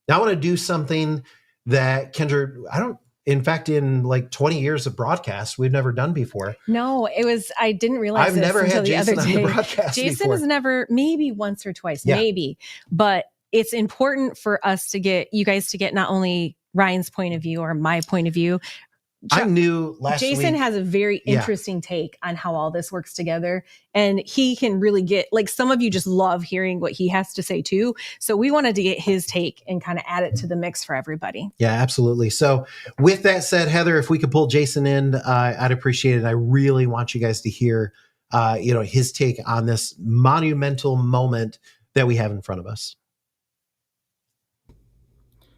I want to do something that Kendra, in fact, in like 20 years of broadcast, we've never done before. No, I didn't realize I've never had Jason on the broadcast Jason before. has never, maybe once or twice, maybe, but it's important for us to get you guys to get not only Ryan's point of view or my point of view. I knew last Jason week has a very interesting take on how all this works together. And he can really get, like, some of you just love hearing what he has to say too. So we wanted to get his take and kind of add it to the mix for everybody. Yeah, absolutely. So with that said, Heather, if we could pull Jason in, I'd appreciate it. I really want you guys to hear, his take on this monumental moment that we have in front of us.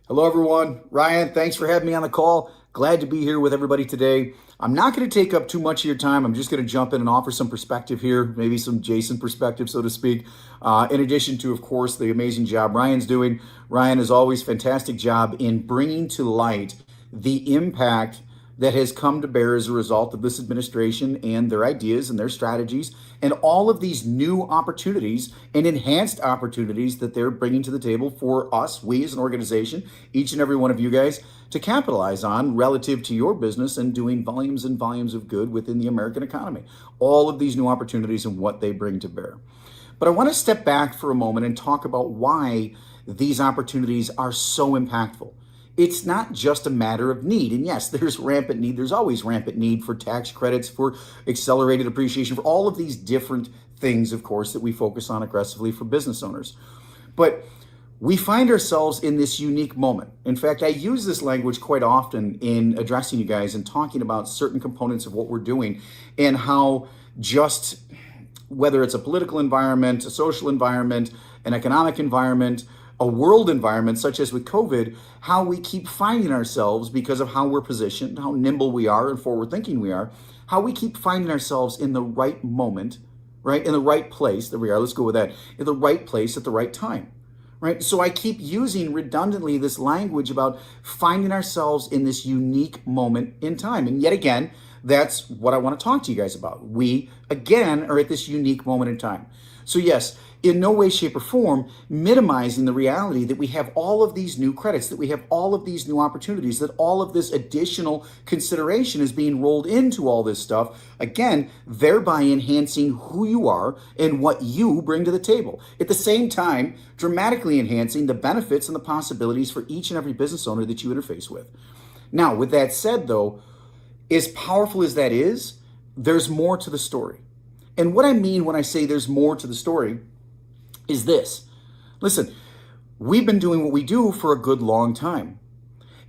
Hello, everyone. Ryan, thanks for having me on the call. Glad to be here with everybody today. I'm not going to take up too much of your time. I'm just going to jump in and offer some perspective here, maybe some Jason perspective, so to speak, in addition to, of course, the amazing job Ryan's doing. Ryan, as always, fantastic job in bringing to light the impact that has come to bear as a result of this administration and their ideas and their strategies and all of these new opportunities and enhanced opportunities that they're bringing to the table for us, we as an organization, each and every one of you guys, to capitalize on relative to your business and doing volumes and volumes of good within the American economy. All of these new opportunities and what they bring to bear. But I want to step back for a moment and talk about why these opportunities are so impactful. It's not just a matter of need. And yes, there's rampant need. There's always rampant need for tax credits, for accelerated appreciation, for all of these different things, of course, that we focus on aggressively for business owners. But we find ourselves in this unique moment. In fact, I use this language quite often in addressing you guys and talking about certain components of what we're doing and how just whether it's a political environment, a social environment, an economic environment, a world environment such as with COVID, how we keep finding ourselves because of how we're positioned, how nimble we are and forward thinking we are, how we keep finding ourselves in the right moment, right? In the right place. There we are. Let's go with that. In the right place at the right time, right? So I keep using redundantly this language about finding ourselves in this unique moment in time. And yet again, that's what I want to talk to you guys about. We, again, are at this unique moment in time. So yes, in no way, shape, or form minimizing the reality that we have all of these new credits, that we have all of these new opportunities, that all of this additional consideration is being rolled into all this stuff, again, thereby enhancing who you are and what you bring to the table. At the same time, dramatically enhancing the benefits and the possibilities for each and every business owner that you interface with. Now, with that said, though, as powerful as that is, there's more to the story. And what I mean when I say there's more to the story is this. Listen, we've been doing what we do for a good long time.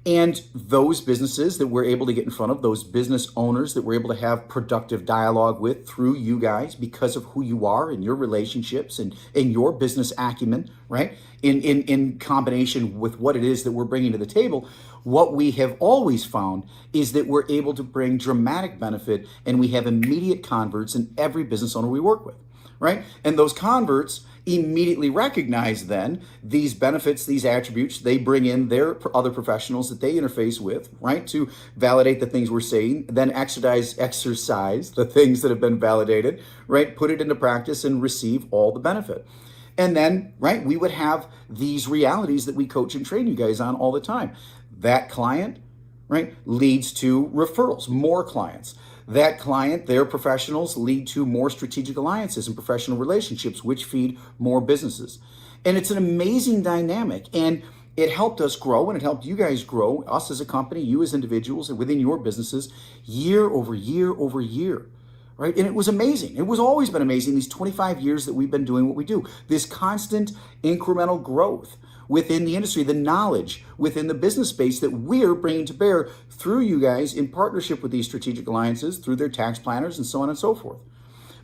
And those businesses that we're able to get in front of, those business owners that we're able to have productive dialogue with through you guys because of who you are and your relationships and your business acumen, right? In combination with what it is that we're bringing to the table, what we have always found is that we're able to bring dramatic benefit and we have immediate converts in every business owner we work with, right? And those converts immediately recognize then these benefits, these attributes, they bring in their other professionals that they interface with, right, to validate the things we're saying, then exercise the things that have been validated, right, put it into practice and receive all the benefit. And then, right, we would have these realities that we coach and train you guys on all the time. That client, right, leads to referrals, more clients. That client, their professionals lead to more strategic alliances and professional relationships, which feed more businesses. And it's an amazing dynamic. And it helped us grow and it helped you guys grow, us as a company, you as individuals, and within your businesses, year over year over year. Right? And it was amazing. It was always been amazing these 25 years that we've been doing what we do. This constant incremental growth within the industry, the knowledge within the business space that we're bringing to bear through you guys in partnership with these strategic alliances, through their tax planners, and so on and so forth.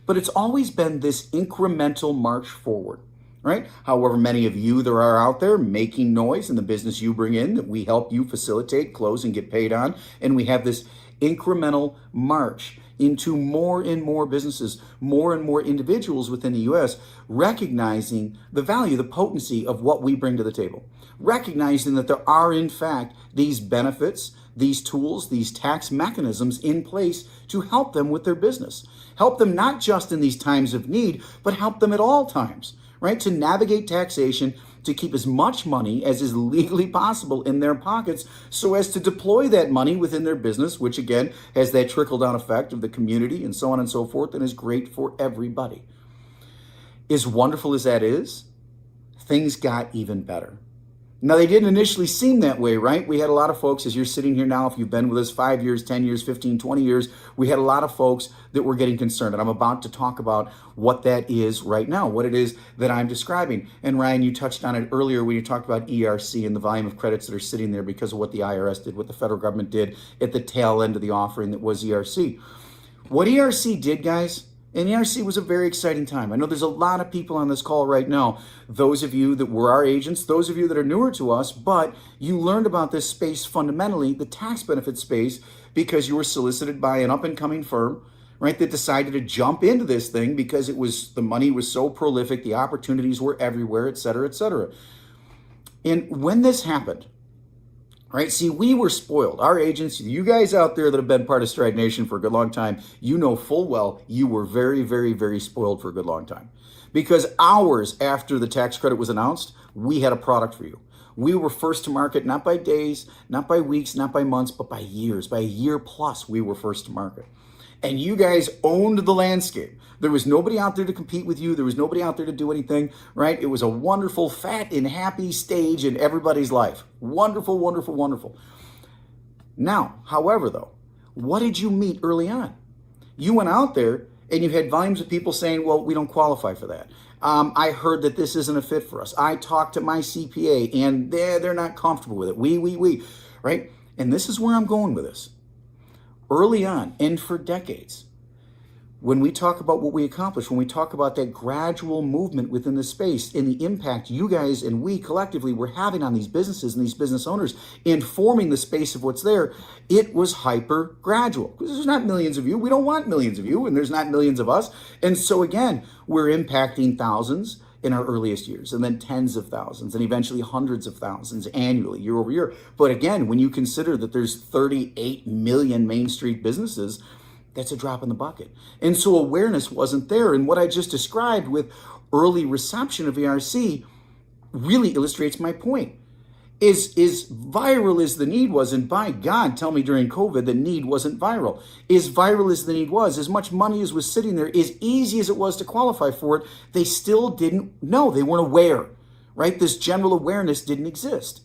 But it's always been this incremental march forward, right? However many of you there are out there making noise in the business you bring in that we help you facilitate, close, and get paid on. And we have this incremental march into more and more businesses, more and more individuals within the US, recognizing the value, the potency of what we bring to the table, recognizing that there are, in fact, these benefits, these tools, these tax mechanisms in place to help them with their business. Help them not just in these times of need, but help them at all times, right? To navigate taxation, to keep as much money as is legally possible in their pockets so as to deploy that money within their business, which again has that trickle-down effect of the community and so on and so forth, and is great for everybody. As wonderful as that is, things got even better. Now, they didn't initially seem that way, right? We had a lot of folks, as you're sitting here now, if you've been with us 5 years, 10 years, 15, 20 years, we had a lot of folks that were getting concerned. And I'm about to talk about what that is right now, what it is that I'm describing. And Ryan, you touched on it earlier when you talked about ERC and the volume of credits that are sitting there because of what the IRS did, what the federal government did at the tail end of the offering that was ERC. What ERC did, guys, and ERC was a very exciting time. I know there's a lot of people on this call right now, those of you that were our agents, those of you that are newer to us, but you learned about this space fundamentally, the tax benefit space, because you were solicited by an up-and-coming firm, right, that decided to jump into this thing because the money was so prolific, the opportunities were everywhere, et cetera, et cetera. And when this happened, right? See, we were spoiled. Our agents, you guys out there that have been part of Stride Nation for a good long time, you know full well you were very, very, very spoiled for a good long time. Because hours after the tax credit was announced, we had a product for you. We were first to market, not by days, not by weeks, not by months, but by years. By a year plus, we were first to market. And you guys owned the landscape. There was nobody out there to compete with you. There was nobody out there to do anything, right? It was a wonderful, fat, and happy stage in everybody's life. Wonderful, wonderful, wonderful. Now, however, though, what did you meet early on? You went out there and you had volumes of people saying, well, we don't qualify for that. I heard that this isn't a fit for us. I talked to my CPA and they're not comfortable with it. We, right? And this is where I'm going with this. Early on, and for decades, when we talk about what we accomplished, when we talk about that gradual movement within the space and the impact you guys and we collectively were having on these businesses and these business owners in forming the space of what's there, it was hyper gradual. Because there's not millions of you. We don't want millions of you, and there's not millions of us. And so again, we're impacting thousands in our earliest years, and then tens of thousands, and eventually hundreds of thousands annually, year over year. But again, when you consider that there's 38 million Main Street businesses, that's a drop in the bucket. And so awareness wasn't there. And what I just described with early reception of ERC really illustrates my point. Is viral as the need was, and by God, tell me during COVID the need wasn't viral. As viral as the need was, as much money as was sitting there, as easy as it was to qualify for it, they still didn't know. They weren't aware, right? This general awareness didn't exist.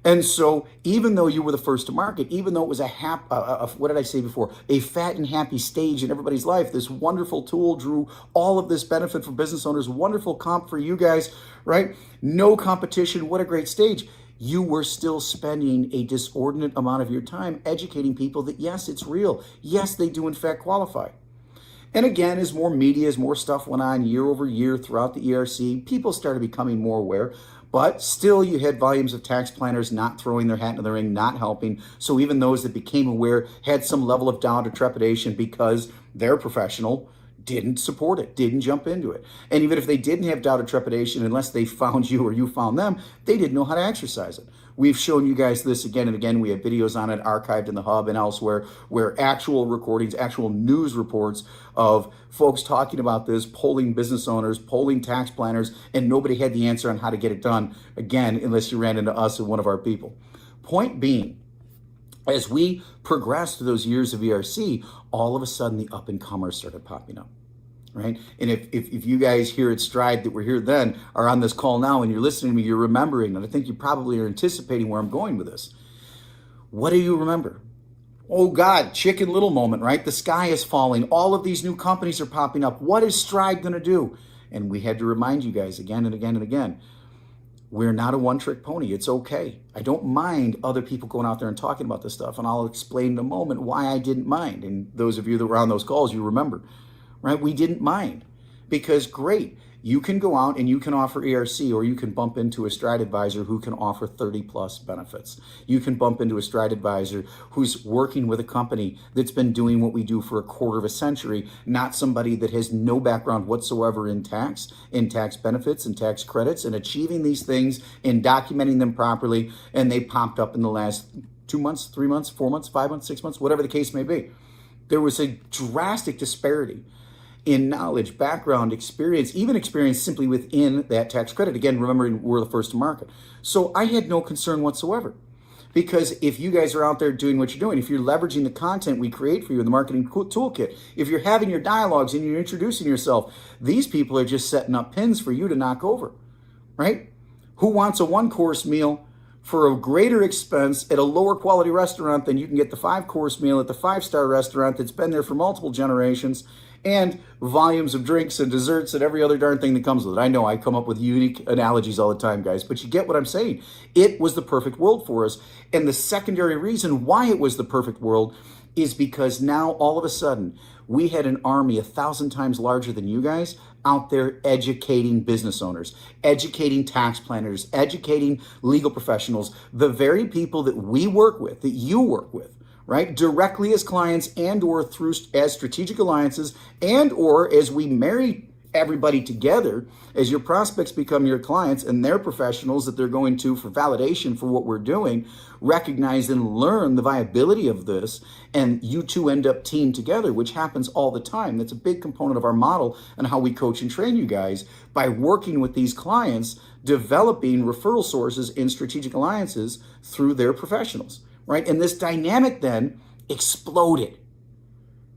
And so even though you were the first to market, even though it was what did I say before? A fat and happy stage in everybody's life, this wonderful tool drew all of this benefit for business owners, wonderful comp for you guys, right? No competition, what a great stage. You were still spending a disordinate amount of your time educating people that yes, it's real. Yes, they do in fact qualify. And again, as more media, as more stuff went on year over year throughout the ERC, people started becoming more aware. But still, you had volumes of tax planners not throwing their hat into the ring, not helping. So even those that became aware had some level of doubt or trepidation because their professional didn't support it, didn't jump into it. And even if they didn't have doubt or trepidation, unless they found you or you found them, they didn't know how to exercise it. We've shown you guys this again and again. We have videos on it archived in the hub and elsewhere where actual recordings, actual news reports of folks talking about this, polling business owners, polling tax planners, and nobody had the answer on how to get it done, again, unless you ran into us or one of our people. Point being, as we progressed through those years of ERC, all of a sudden the up-and-comers started popping up. Right? And if you guys here at Stride that were here then are on this call now and you're listening to me, you're remembering, and I think you probably are anticipating where I'm going with this. What do you remember? Oh God, Chicken Little moment, right? The sky is falling. All of these new companies are popping up. What is Stride going to do? And we had to remind you guys again and again and again. We're not a one-trick pony. It's okay. I don't mind other people going out there and talking about this stuff, and I'll explain in a moment why I didn't mind. And those of you that were on those calls, you remember, right? We didn't mind because great, you can go out and you can offer ERC, or you can bump into a Stride advisor who can offer 30 plus benefits. You can bump into a Stride advisor who's working with a company that's been doing what we do for a quarter of a century, not somebody that has no background whatsoever in tax benefits and tax credits and achieving these things and documenting them properly. And they popped up in the last 2 months, 3 months, 4 months, 5 months, 6 months, whatever the case may be. There was a drastic disparity in knowledge, background, experience, even experience simply within that tax credit. Again, remembering we're the first to market. So I had no concern whatsoever, because if you guys are out there doing what you're doing, if you're leveraging the content we create for you in the marketing toolkit, if you're having your dialogues and you're introducing yourself, these people are just setting up pins for you to knock over, right? Who wants a one-course meal for a greater expense at a lower quality restaurant than you can get the 5-course meal at the 5-star restaurant that's been there for multiple generations, and volumes of drinks and desserts and every other darn thing that comes with it? I know I come up with unique analogies all the time, guys, but you get what I'm saying. It was the perfect world for us. And the secondary reason why it was the perfect world is because now all of a sudden we had an army 1,000 times larger than you guys out there educating business owners, educating tax planners, educating legal professionals, the very people that we work with, that you work with, right? Directly as clients and or through as strategic alliances and or as we marry everybody together, as your prospects become your clients and they're professionals that they're going to for validation for what we're doing, recognize and learn the viability of this, and you two end up teamed together, which happens all the time. That's a big component of our model and how we coach and train you guys, by working with these clients, developing referral sources in strategic alliances through their professionals. Right? And this dynamic then exploded,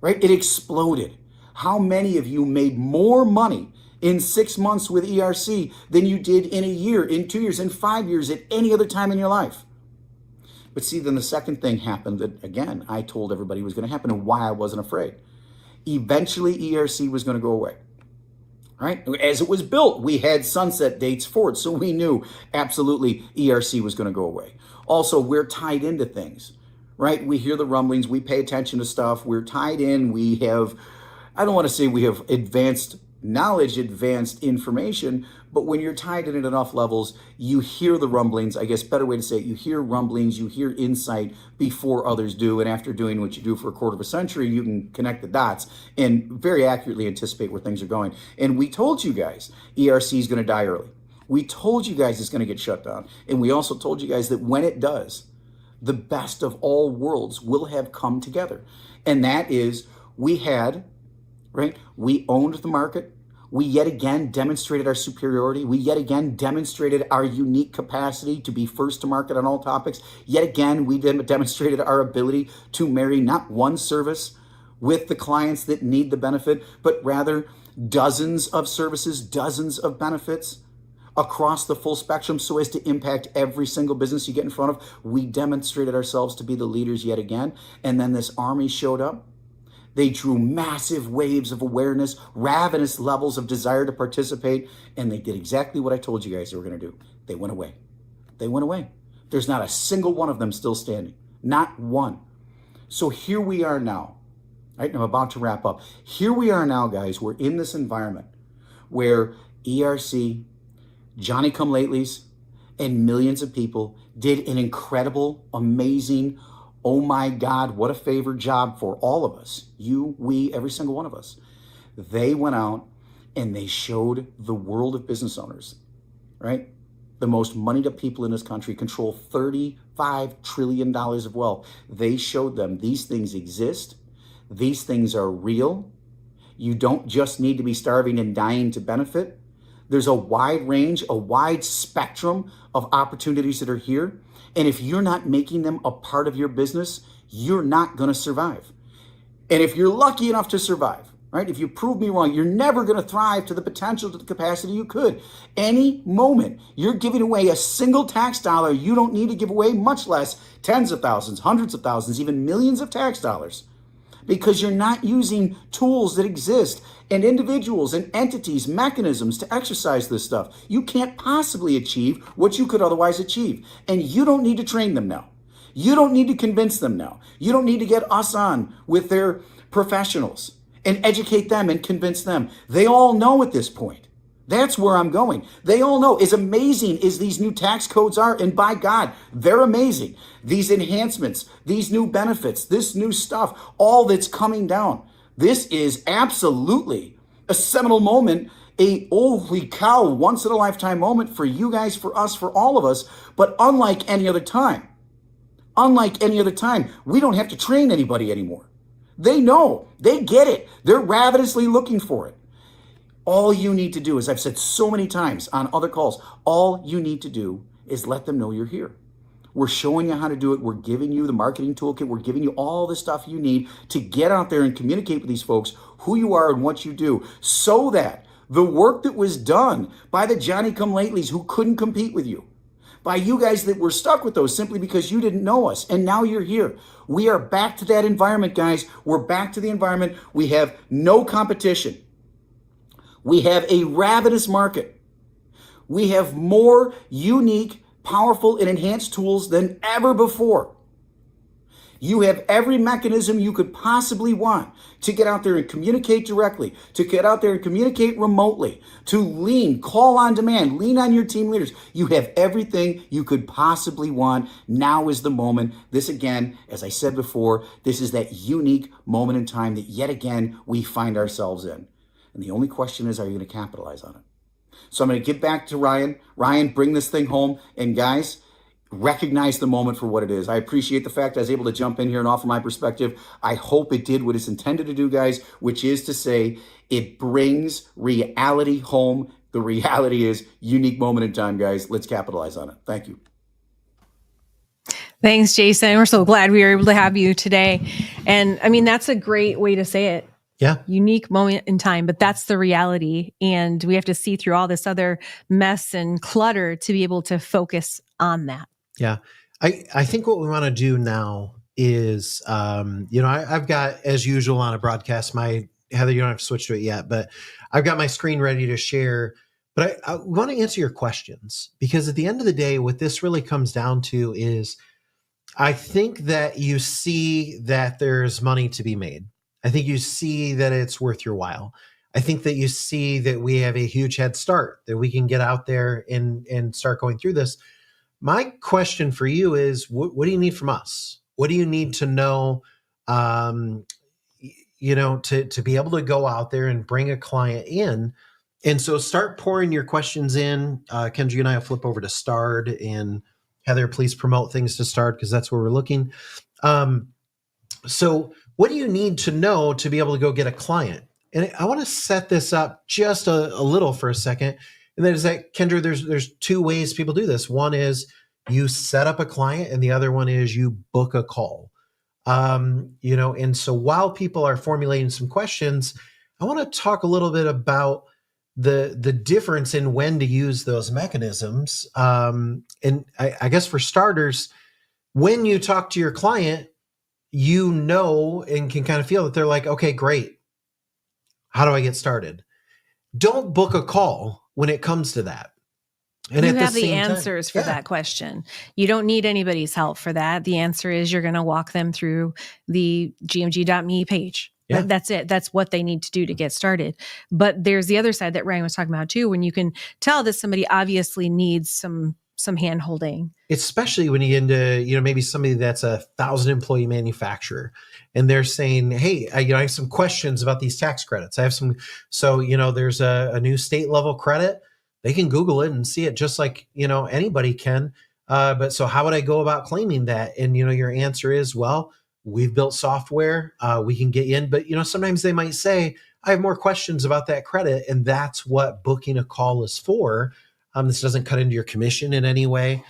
right? It exploded. How many of you made more money in 6 months with ERC than you did in a year, in 2 years, in 5 years, at any other time in your life? But see, then the second thing happened that, again, I told everybody was going to happen and why I wasn't afraid. Eventually, ERC was going to go away. Right? As it was built, we had sunset dates for it, so we knew absolutely ERC was going to go away. Also, we're tied into things, right? We hear the rumblings, we pay attention to stuff, we're tied in, we have, I don't want to say we have advanced knowledge, advanced information, but when you're tied in at enough levels, you hear the rumblings. I guess better way to say it, you hear rumblings, you hear insight before others do, and after doing what you do for a quarter of a century, you can connect the dots and very accurately anticipate where things are going. And we told you guys ERC is going to die early. We told you guys it's going to get shut down. And we also told you guys that when it does, the best of all worlds will have come together. And that is, we owned the market. We yet again demonstrated our superiority. We yet again demonstrated our unique capacity to be first to market on all topics. Yet again, we demonstrated our ability to marry not one service with the clients that need the benefit, but rather dozens of services, dozens of benefits across the full spectrum so as to impact every single business you get in front of. We demonstrated ourselves to be the leaders yet again. And then this army showed up. They drew massive waves of awareness, ravenous levels of desire to participate, and they did exactly what I told you guys they were going to do. They went away. They went away. There's not a single one of them still standing. Not one. So here we are now. Right? I'm about to wrap up. Here we are now, guys. We're in this environment where ERC, Johnny-come-latelys, and millions of people did an incredible, amazing, oh my God, what a favor job for all of us. You, we, every single one of us. They went out and they showed the world of business owners, right? The most moneyed up people in this country control $35 trillion of wealth. They showed them these things exist. These things are real. You don't just need to be starving and dying to benefit. There's a wide range, a wide spectrum of opportunities that are here. And if you're not making them a part of your business, you're not going to survive. And if you're lucky enough to survive, right? If you prove me wrong, you're never going to thrive to the potential, to the capacity you could. Any moment you're giving away a single tax dollar, you don't need to give away, much less tens of thousands, hundreds of thousands, even millions of tax dollars. because you're not using tools that exist and individuals and entities, mechanisms to exercise this stuff. You can't possibly achieve what you could otherwise achieve. And you don't need to train them now. You don't need to convince them now. You don't need to get us on with their professionals and educate them and convince them. They all know at this point. That's where I'm going. They all know, as amazing as these new tax codes are, and by God, they're amazing. These enhancements, these new benefits, this new stuff, all that's coming down. This is absolutely a seminal moment, a holy cow, once in a lifetime moment for you guys, for us, for all of us, but unlike any other time. Unlike any other time, we don't have to train anybody anymore. They know, they get it. They're ravenously looking for it. All you need to do, as I've said so many times on other calls, all you need to do is let them know you're here. We're showing you how to do it. We're giving you the marketing toolkit. We're giving you all the stuff you need to get out there and communicate with these folks who you are and what you do, so that the work that was done by the Johnny-come-latelys who couldn't compete with you, by you guys that were stuck with those simply because you didn't know us, and now you're here. We are back to that environment, guys. We're back to the environment. We have no competition. We have a ravenous market. We have more unique, powerful, and enhanced tools than ever before. You have every mechanism you could possibly want to get out there and communicate directly, to get out there and communicate remotely, to lean, call on demand, lean on your team leaders. You have everything you could possibly want. Now is the moment. This, again, as I said before, this is that unique moment in time that yet again we find ourselves in. And the only question is, are you going to capitalize on it? So I'm going to get back to Ryan. Ryan, bring this thing home. And guys, recognize the moment for what it is. I appreciate the fact I was able to jump in here and offer my perspective. I hope it did what it's intended to do, guys, which is to say it brings reality home. The reality is unique moment in time, guys. Let's capitalize on it. Thank you. Thanks, Jason. We're so glad we were able to have you today. And I mean, that's a great way to say it. Yeah. Unique moment in time, but that's the reality. And we have to see through all this other mess and clutter to be able to focus on that. Yeah. I think what we want to do now is, I've got, as usual on a broadcast, Heather, you don't have to switch to it yet, but I've got my screen ready to share. But I want to answer your questions, because at the end of the day, what this really comes down to is, I think that you see that there's money to be made. I think you see that it's worth your while. I think that you see that we have a huge head start, that we can get out there and start going through this. My question for you is, what do you need from us? What do you need to know, to be able to go out there and bring a client in? And so start pouring your questions in. Kendra and I will flip over to Starred, and Heather, please promote things to Starred, because that's where we're looking. So what do you need to know to be able to go get a client? And I want to set this up just a little for a second. And that is that, Kendra, there's two ways people do this. One is you set up a client, and the other one is you book a call. And so while people are formulating some questions, I want to talk a little bit about the difference in when to use those mechanisms. And I guess for starters, when you talk to your client, you know and can kind of feel that they're like, okay, great. How do I get started? Don't book a call when it comes to that. And you at have the the same answers time, for that question. You don't need anybody's help for that. The answer is you're going to walk them through the gmg.me page. Yeah. That's it. That's what they need to do to get started. But there's the other side that Ryan was talking about too, when you can tell that somebody obviously needs some hand holding. Especially when you get into, maybe somebody that's a 1,000 employee manufacturer, and they're saying, hey, I have some questions about these tax credits. I have some, so, there's a new state level credit. They can Google it and see it just like, anybody can. But so how would I go about claiming that? And, your answer is, well, we've built software, we can get you in. But, sometimes they might say, I have more questions about that credit. And that's what booking a call is for. This doesn't cut into your commission in any way.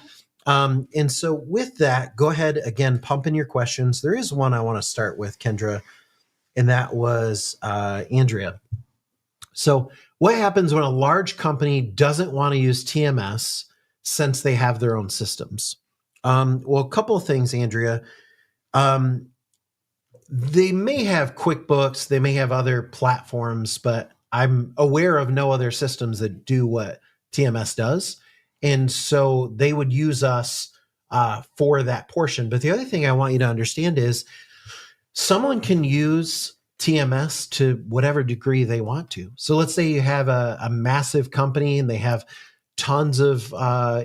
And so with that, go ahead, again, pump in your questions. There is one I want to start with, Kendra, and that was Andrea. So what happens when a large company doesn't want to use TMS since they have their own systems? Well, a couple of things, Andrea. they may have QuickBooks, they may have other platforms, but I'm aware of no other systems that do what TMS does. And so they would use us for that portion. But the other thing I want you to understand is someone can use TMS to whatever degree they want to. So let's say you have a massive company and they have tons of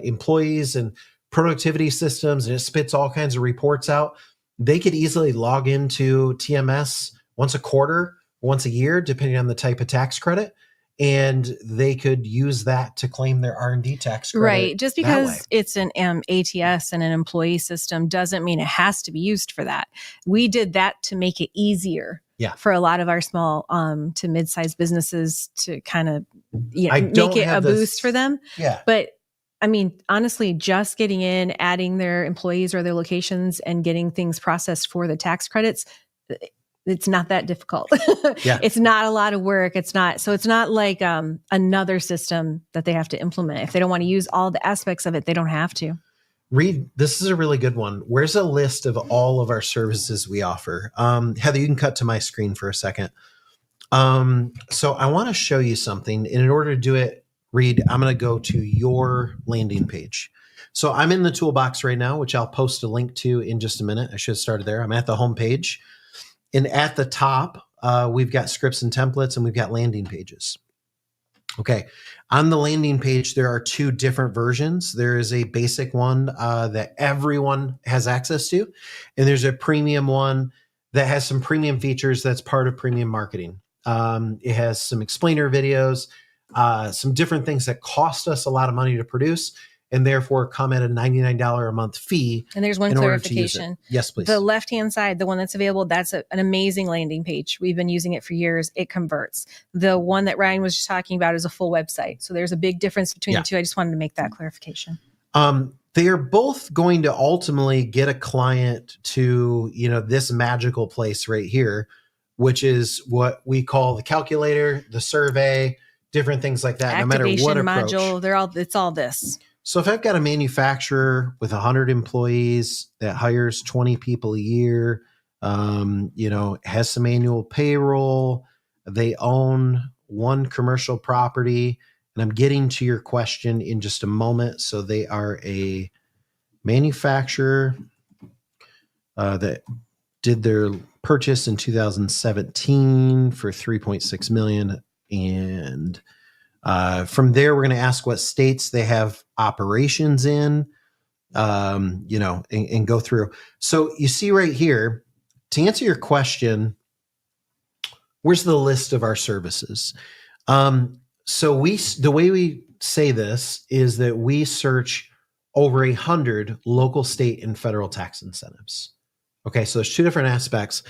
employees and productivity systems, and it spits all kinds of reports out. They could easily log into TMS once a quarter, once a year, depending on the type of tax credit, and they could use that to claim their R&D tax credit. Right. Just because it's an ATS and an employee system doesn't mean it has to be used for that. We did that to make it easier for a lot of our small to mid-sized businesses to kind of make it a boost for them. Yeah. But I mean, honestly, just getting in, adding their employees or their locations and getting things processed for the tax credits, it's not that difficult. Yeah. It's not a lot of work. It's not like another system that they have to implement. If they don't want to use all the aspects of it, they don't have to. Reed, this is a really good one. Where's a list of all of our services we offer? Heather, you can cut to my screen for a second. So I want to show you something. And in order to do it, Reed, I'm going to go to your landing page. So I'm in the toolbox right now, which I'll post a link to in just a minute. I should have started there. I'm at the home page. And at the top, we've got scripts and templates, and we've got landing pages. Okay. On the landing page, there are two different versions. There is a basic one that everyone has access to, and there's a premium one that has some premium features that's part of premium marketing. It has some explainer videos, some different things that cost us a lot of money to produce, and therefore come at a $99 a month fee. And there's one clarification. Yes, please. The left-hand side, the one that's available, that's an amazing landing page. We've been using it for years. It converts. The one that Ryan was just talking about is a full website. So there's a big difference between the two. I just wanted to make that clarification. They are both going to ultimately get a client to, this magical place right here, which is what we call the calculator, the survey, different things like that. Activation, no matter what approach. module, it's all this. So if I've got a manufacturer with 100 employees that hires 20 people a year, has some annual payroll, they own one commercial property, and I'm getting to your question in just a moment. So they are a manufacturer that did their purchase in 2017 for $3.6 million. And from there, we're going to ask what states they have operations in, and go through. So you see right here, to answer your question, where's the list of our services? So the way we say this is that we search over 100 local, state, and federal tax incentives. Okay, so there's two different aspects.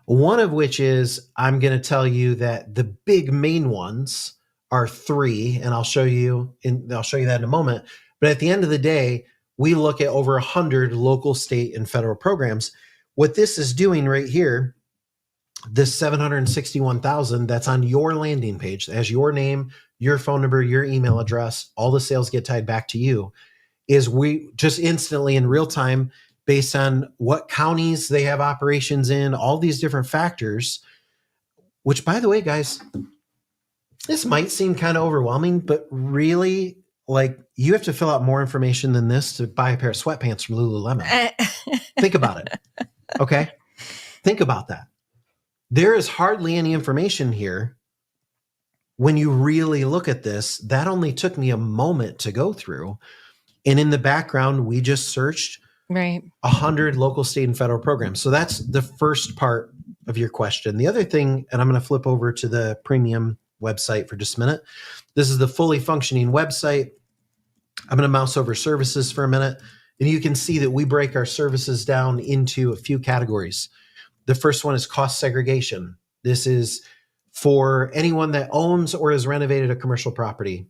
One of which is I'm going to tell you that the big main ones are three, and I'll show you that in a moment. But at the end of the day, we look at over 100 local, state, and federal programs. What this is doing right here, this 761,000 that's on your landing page, that has your name, your phone number, your email address, all the sales get tied back to you, is we just instantly in real time, based on what counties they have operations in, all these different factors, which, by the way, guys, this might seem kind of overwhelming, but really, you have to fill out more information than this to buy a pair of sweatpants from Lululemon. Think about it. Okay? Think about that. There is hardly any information here. When you really look at this, that only took me a moment to go through. And in the background, we just searched 100 local, state, and federal programs. So that's the first part of your question. The other thing, and I'm going to flip over to the premium website for just a minute. This is the fully functioning website. I'm going to mouse over services for a minute, and you can see that we break our services down into a few categories. The first one is cost segregation. This is for anyone that owns or has renovated a commercial property.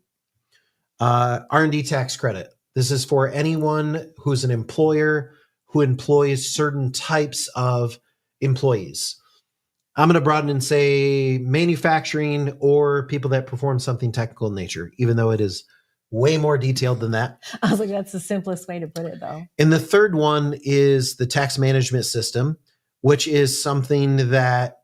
R&D tax credit. This is for anyone who's an employer who employs certain types of employees. I'm going to broaden and say manufacturing or people that perform something technical in nature, even though it is way more detailed than that. I was like, that's the simplest way to put it, though. And the third one is the tax management system, which is something that,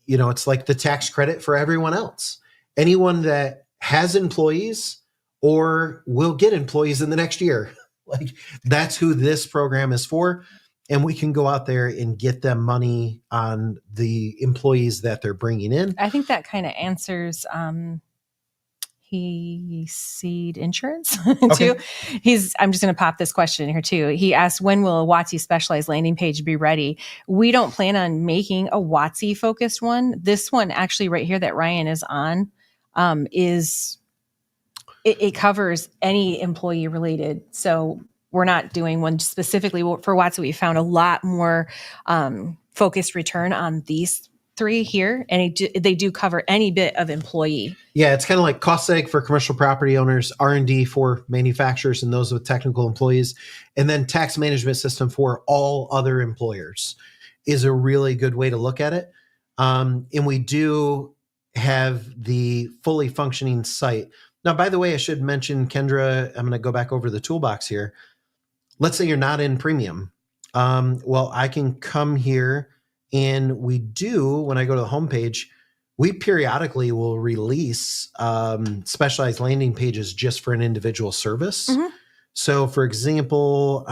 it's like the tax credit for everyone else. Anyone that has employees or will get employees in the next year, like that's who this program is for. And we can go out there and get them money on the employees that they're bringing in. I think that kind of answers he seed insurance too. I'm just going to pop this question in here too. He asked, when will a WOTC specialized landing page be ready? We don't plan on making a WOTC focused one. This one actually right here that Ryan is on it covers any employee related. So we're not doing one specifically for WOTC. We found a lot more focused return on these three here, and they do cover any bit of employee. Yeah, it's kind of like cost seg for commercial property owners, R&D for manufacturers and those with technical employees, and then tax management system for all other employers is a really good way to look at it. And we do have the fully functioning site. Now, by the way, I should mention, Kendra, I'm going to go back over the toolbox here. Let's say you're not in premium. Well, I can come here, and we do, when I go to the homepage, we periodically will release specialized landing pages just for an individual service. Mm-hmm. So for example,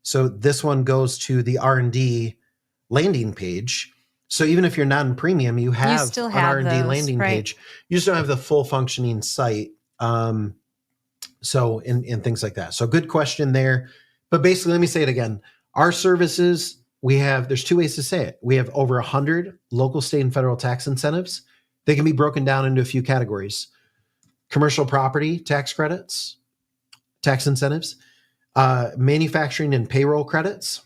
so this one goes to the R&D landing page. So even if you're not in premium, you have an R&D landing page. You just don't have the full functioning site. So and things like that. So good question there. But basically, let me say it again. Our services, there's two ways to say it. We have over 100 local, state, and federal tax incentives. They can be broken down into a few categories: commercial property tax credits, tax incentives, manufacturing and payroll credits,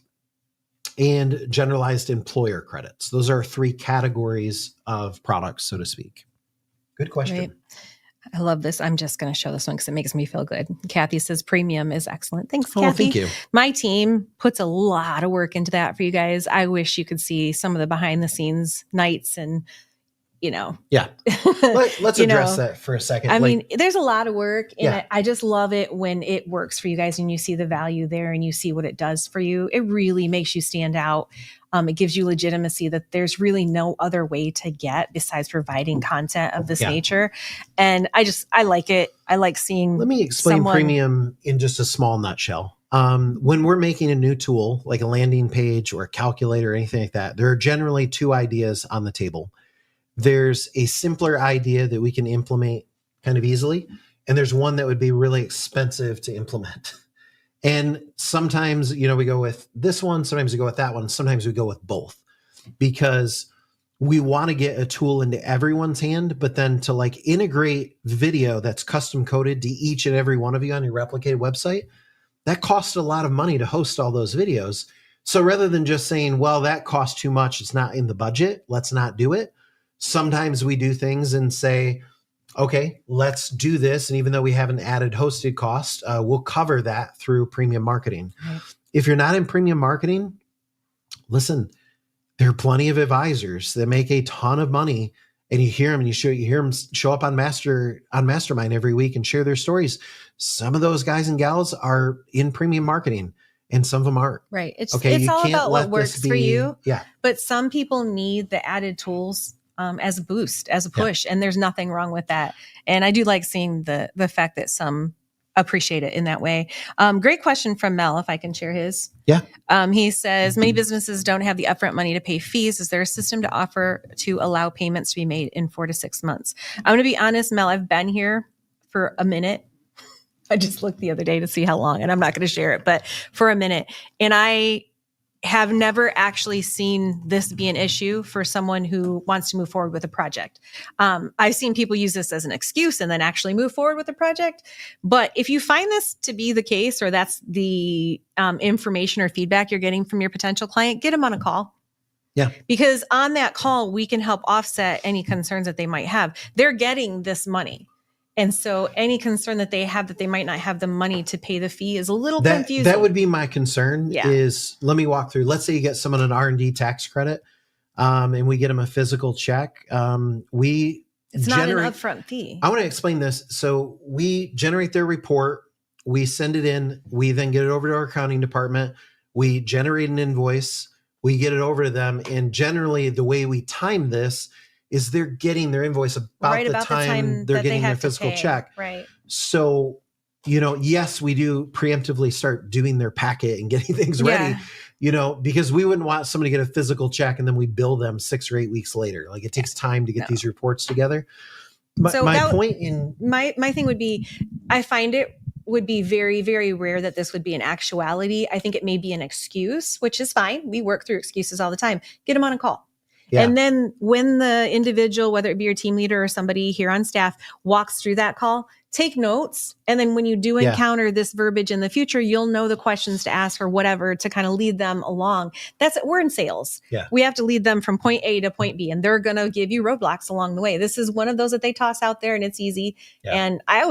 and generalized employer credits. Those are three categories of products, so to speak. Good question. Right. I love this. I'm just going to show this one because it makes me feel good. Kathy says premium is excellent. Thanks, Kathy. Thank you. My team puts a lot of work into that for you guys. I wish you could see some of the behind the scenes nights and, Yeah. Let's address that for a second. I mean, there's a lot of work, and I just love it when it works for you guys and you see the value there and you see what it does for you. It really makes you stand out. It gives you legitimacy that there's really no other way to get besides providing content of this nature. And I like it. I like seeing. Let me explain premium in just a small nutshell. When we're making a new tool, like a landing page or a calculator or anything like that, there are generally two ideas on the table. There's a simpler idea that we can implement kind of easily, and there's one that would be really expensive to implement. And sometimes, we go with this one, sometimes we go with that one, sometimes we go with both, because we want to get a tool into everyone's hand, but then to integrate video that's custom coded to each and every one of you on your replicated website, that costs a lot of money to host all those videos. So rather than just saying, well, that costs too much, it's not in the budget, let's not do it. Sometimes we do things and say, okay, let's do this. And even though we haven't added hosted cost, we'll cover that through premium marketing. Right. If you're not in premium marketing, listen, there are plenty of advisors that make a ton of money, and you hear them and you hear them show up on Mastermind every week and share their stories. Some of those guys and gals are in premium marketing, and some of them aren't. Right. It's all about what works for you. Yeah. But some people need the added tools as a boost, as a push, and there's nothing wrong with that. And I do like seeing the fact that some appreciate it in that way. Great question from Mel, if I can share his. Yeah. He says, many businesses don't have the upfront money to pay fees. Is there a system to offer to allow payments to be made in 4 to 6 months? I'm going to be honest, Mel, I've been here for a minute. I just looked the other day to see how long, and I'm not going to share it, but for a minute. And I have never actually seen this be an issue for someone who wants to move forward with a project. I've seen people use this as an excuse and then actually move forward with the project. But if you find this to be the case, or that's the information or feedback you're getting from your potential client, get them on a call. Yeah. Because on that call, we can help offset any concerns that they might have. They're getting this money. And so any concern that they have that they might not have the money to pay the fee is a little confusing. That would be my concern. Is, let me walk through. Let's say you get someone an R&D tax credit, and we get them a physical check. It's not an upfront fee. I want to explain this. So we generate their report. We send it in. We then get it over to our accounting department. We generate an invoice, we get it over to them. And generally the way we time this is they're getting their invoice about the time they're that they getting their have to physical pay. check. Right. So, yes, we do preemptively start doing their packet and getting things ready, because we wouldn't want somebody to get a physical check and then we bill them 6 or 8 weeks later. Like it takes time to get these reports together. So my thing would be, I find it would be very, very rare that this would be an actuality. I think it may be an excuse, which is fine. We work through excuses all the time. Get them on a call. Yeah. And then when the individual, whether it be your team leader or somebody here on staff, walks through that call, take notes. And then when you do encounter this verbiage in the future, you'll know the questions to ask or whatever to kind of lead them along. We're in sales. Yeah. We have to lead them from point A to point B, and they're going to give you roadblocks along the way. This is one of those that they toss out there and it's easy. Yeah. And I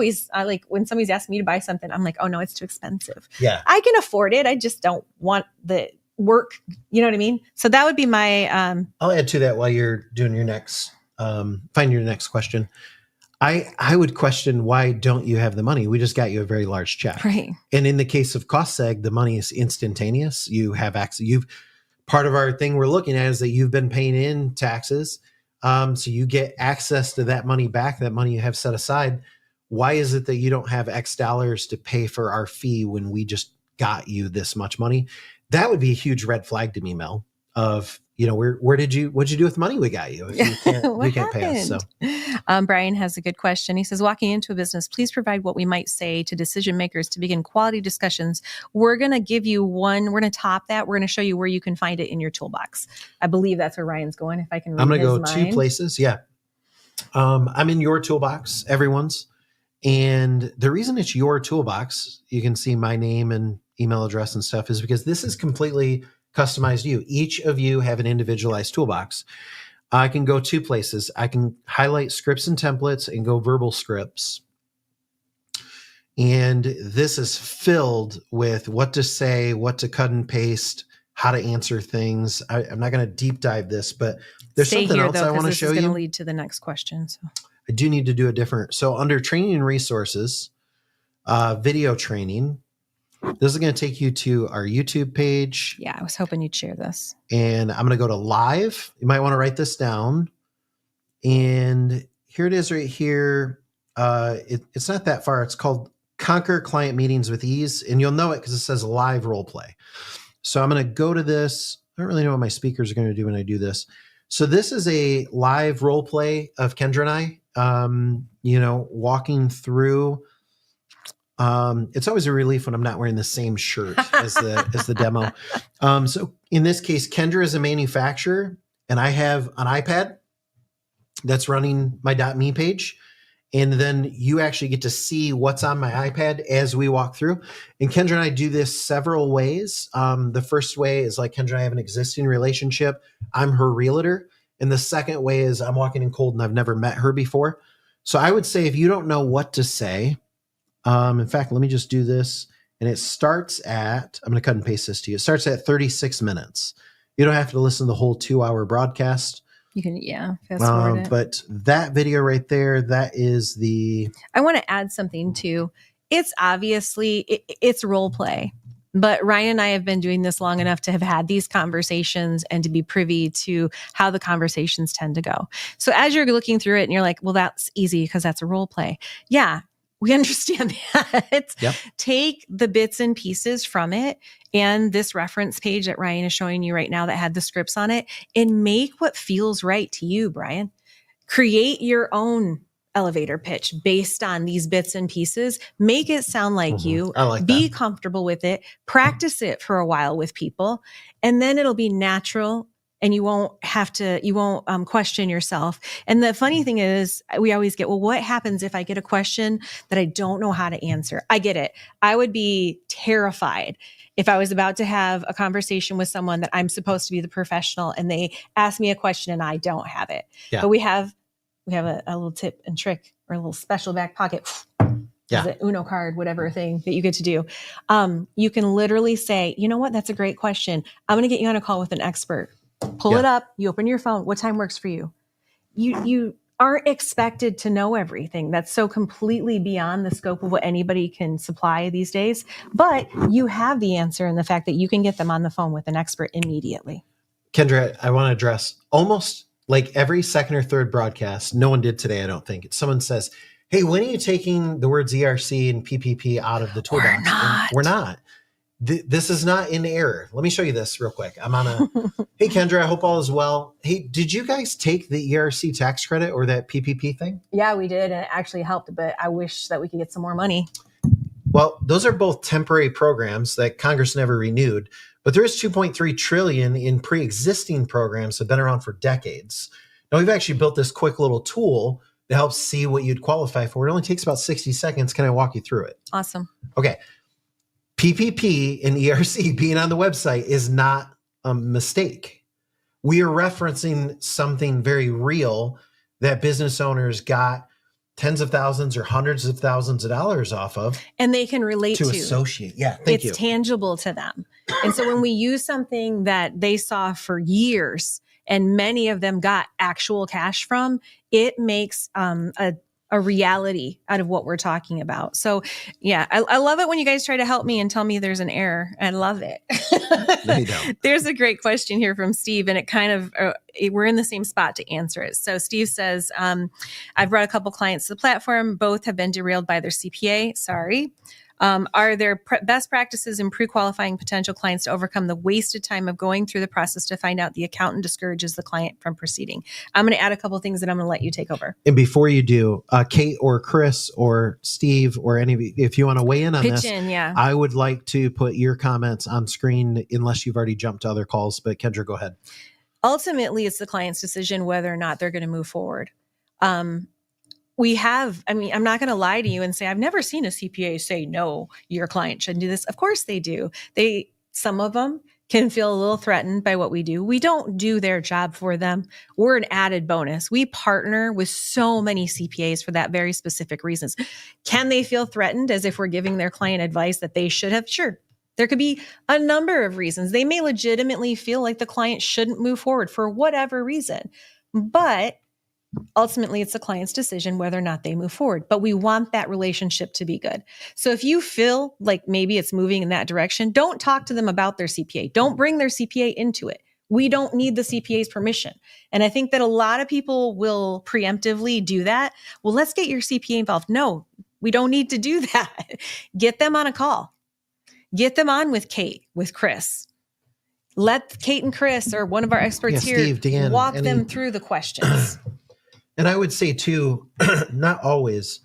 like when somebody's asking me to buy something, I'm like, oh no, it's too expensive. Yeah. I can afford it. I just don't want the work. You know what I mean? So that would be my, I'll add to that while you're doing your next, find your next question. I would question, why don't you have the money? We just got you a very large check. Right. And in the case of cost seg, the money is instantaneous. You have access. Part of our thing we're looking at is that you've been paying in taxes. So you get access to that money back, that money you have set aside. Why is it that you don't have X dollars to pay for our fee when we just got you this much money? That would be a huge red flag to me, Mel, of, what'd you do with money we got you? If you can't pay us. So. Brian has a good question. He says, walking into a business, please provide what we might say to decision makers to begin quality discussions. We're going to give you one. We're going to top that. We're going to show you where you can find it in your toolbox. I believe that's where Ryan's going. If I can read I'm going to go mind. 2 places. Yeah. I'm in your toolbox, everyone's. And the reason it's your toolbox, you can see my name and email address and stuff, is because this is completely customized to you. Each of you have an individualized toolbox. I can go 2 places. I can highlight scripts and templates and go verbal scripts. And this is filled with what to say, what to cut and paste, how to answer things. I'm not going to deep dive this, but there's something else I want to show you. This is going to lead to the next question. So I do need to do a different. So under training and resources, video training, this is going to take you to our YouTube page. Yeah, I was hoping you'd share this. And I'm going to go to live. You might want to write this down. And here it is right here. It's not that far. It's called Conquer Client Meetings with Ease. And you'll know it because it says live role play. So I'm going to go to this. I don't really know what my speakers are going to do when I do this. So this is a live role play of Kendra and I, walking through. It's always a relief when I'm not wearing the same shirt as the demo. So in this case, Kendra is a manufacturer and I have an iPad that's running my .me page. And then you actually get to see what's on my iPad as we walk through. And Kendra and I do this several ways. The first way is like Kendra and I have an existing relationship. I'm her realtor. And the second way is I'm walking in cold and I've never met her before. So I would say if you don't know what to say, in fact, let me just do this. And it starts at, I'm going to cut and paste this to you. It starts at 36 minutes. You don't have to listen to the whole 2-hour broadcast. You can, fast forward it. But that video right there, that is I want to add something too. It's obviously, it's role play. But Ryan and I have been doing this long enough to have had these conversations and to be privy to how the conversations tend to go. So as you're looking through it and you're like, well, that's easy because that's a role play. Yeah. We understand that. Yep. Take the bits and pieces from it and this reference page that Ryan is showing you right now that had the scripts on it and make what feels right to you, Brian. Create your own elevator pitch based on these bits and pieces. Make it sound like you. I like Be that. comfortable with it. Practice it for a while with people, and then it'll be natural. And you won't question yourself. And the funny thing is, we always get, well, what happens if I get a question that I don't know how to answer? I get it. I would be terrified if I was about to have a conversation with someone that I'm supposed to be the professional and they ask me a question and I don't have it. Yeah. But we have a little tip and trick or a little special back pocket. Yeah. The Uno card, whatever thing that you get to do. You can literally say, you know what? That's a great question. I'm going to get you on a call with an expert. Pull it up. You open your phone. What time works for you? You aren't expected to know everything. That's so completely beyond the scope of what anybody can supply these days. But you have the answer in the fact that you can get them on the phone with an expert immediately. Kendra, I want to address almost like every second or third broadcast. No one did today, I don't think. Someone says, hey, when are you taking the words ERC and PPP out of the toolbox? We're not. This is not in error. Let me show you this real quick. I'm on a, hey, Kendra, I hope all is well. Hey, did you guys take the ERC tax credit or that PPP thing? Yeah, we did. And it actually helped, but I wish that we could get some more money. Well, those are both temporary programs that Congress never renewed, but there is 2.3 trillion in pre-existing programs that have been around for decades. Now, we've actually built this quick little tool that helps see what you'd qualify for. It only takes about 60 seconds. Can I walk you through it? Awesome. Okay. PPP and ERC being on the website is not a mistake. We are referencing something very real that business owners got tens of thousands or hundreds of thousands of dollars off of. And they can relate to. Associate. Yeah, thank you. It's tangible to them. And so when we use something that they saw for years and many of them got actual cash from, it makes a reality out of what we're talking about. So yeah, I love it when you guys try to help me and tell me there's an error. I love it. No, you don't. There's a great question here from Steve, and it kind of, we're in the same spot to answer it. So Steve says, I've brought a couple clients to the platform. Both have been derailed by their CPA. Sorry. Are there best practices in pre-qualifying potential clients to overcome the wasted time of going through the process to find out the accountant discourages the client from proceeding? I'm going to add a couple things and I'm going to let you take over. And before you do, Kate or Chris or Steve or any of you, if you want to weigh in on Pitch this, in, yeah. I would like to put your comments on screen unless you've already jumped to other calls. But Kendra, go ahead. Ultimately, it's the client's decision whether or not they're going to move forward. I'm not going to lie to you and say, I've never seen a CPA say, no, your client shouldn't do this. Of course they do. Some of them can feel a little threatened by what we do. We don't do their job for them. We're an added bonus. We partner with so many CPAs for that very specific reasons. Can they feel threatened as if we're giving their client advice that they should have? Sure. There could be a number of reasons. They may legitimately feel like the client shouldn't move forward for whatever reason, but ultimately, it's the client's decision whether or not they move forward, but we want that relationship to be good. So if you feel like maybe it's moving in that direction, don't talk to them about their CPA. Don't bring their CPA into it. We don't need the CPA's permission. And I think that a lot of people will preemptively do that. Well, let's get your CPA involved. No, we don't need to do that. Get them on a call. Get them on with Kate, with Chris. Let Kate and Chris or one of our experts here Steve, Dan, walk them through the questions. And I would say too, not always,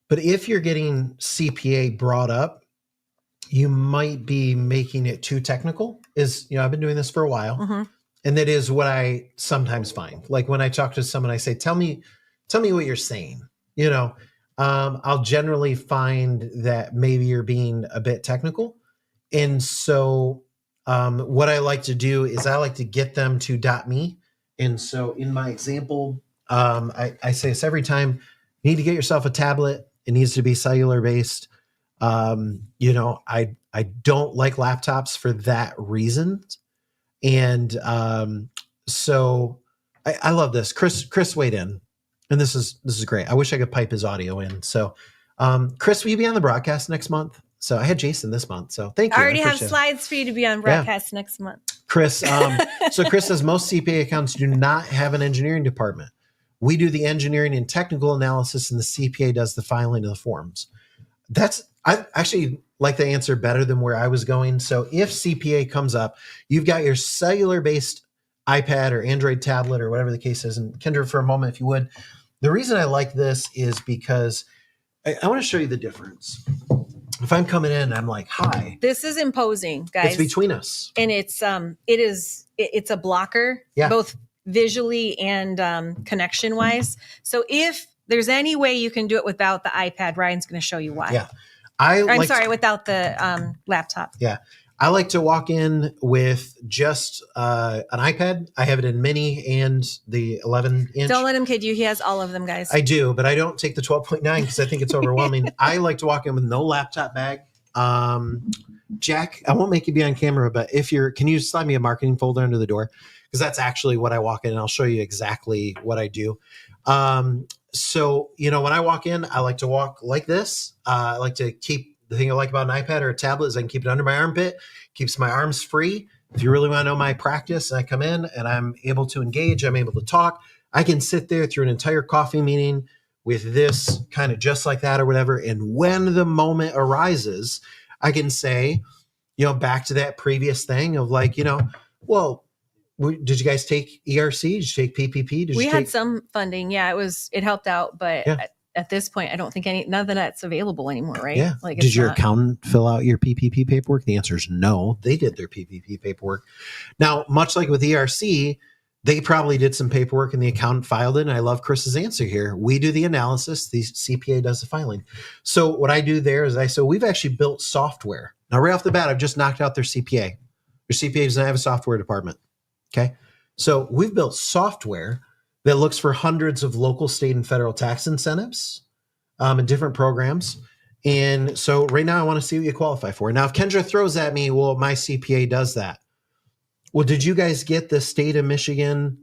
but if you're getting CPA brought up, you might be making it too technical. I've been doing this for a while. Mm-hmm. And that is what I sometimes find. Like when I talk to someone, I say, tell me what you're saying. I'll generally find that maybe you're being a bit technical. And so what I like to do is I like to get them to .me. And so in my example, I say this every time, you need to get yourself a tablet. It needs to be cellular based. I don't like laptops for that reason. And so I love this. Chris weighed in, and this is great. I wish I could pipe his audio in. So Chris, will you be on the broadcast next month? So I had Jason this month. So thank you. I already have slides for you to be on broadcast next month. Chris, so Chris says most CPA accountants do not have an engineering department. We do the engineering and technical analysis, and the CPA does the filing of the forms. I actually like the answer better than where I was going. So if CPA comes up, you've got your cellular-based iPad or Android tablet or whatever the case is. And Kendra, for a moment, if you would, the reason I like this is because I want to show you the difference. If I'm coming in, I'm like, hi. This is imposing, guys. It's between us. And it's a blocker, both visually and connection wise. So if there's any way you can do it without the iPad, Ryan's going to show you why. Yeah. Without the laptop. Yeah. I like to walk in with just an iPad. I have it in mini and the 11 inch. Don't let him kid you. He has all of them, guys. I do, but I don't take the 12.9 because I think it's overwhelming. I like to walk in with no laptop bag. Jack, I won't make you be on camera, but can you slide me a marketing folder under the door? Because that's actually what I walk in, and I'll show you exactly what I do. So, when I walk in, I like to walk like this. I like to keep the thing I like about an iPad or a tablet is I can keep it under my armpit, keeps my arms free. If you really want to know my practice, I come in and I'm able to engage, I'm able to talk. I can sit there through an entire coffee meeting with this kind of just like that or whatever. And when the moment arises, I can say, back to that previous thing of like, well, did you guys take ERC? Did you take PPP? We had some funding. Yeah, it helped out. But Yeah. at this point, I don't think none of that's available anymore, right? Yeah. Like, did your accountant fill out your PPP paperwork? The answer is no. They did their PPP paperwork. Now, much like with ERC, they probably did some paperwork and the accountant filed it. And I love Chris's answer here. We do the analysis. The CPA does the filing. So what I do there is we've actually built software. Now, right off the bat, I've just knocked out their CPA. Their CPA does not have a software department. Okay. So we've built software that looks for hundreds of local, state, and federal tax incentives and different programs. And so right now I want to see what you qualify for. Now, if Kendra throws at me, well, my CPA does that. Well, did you guys get the state of Michigan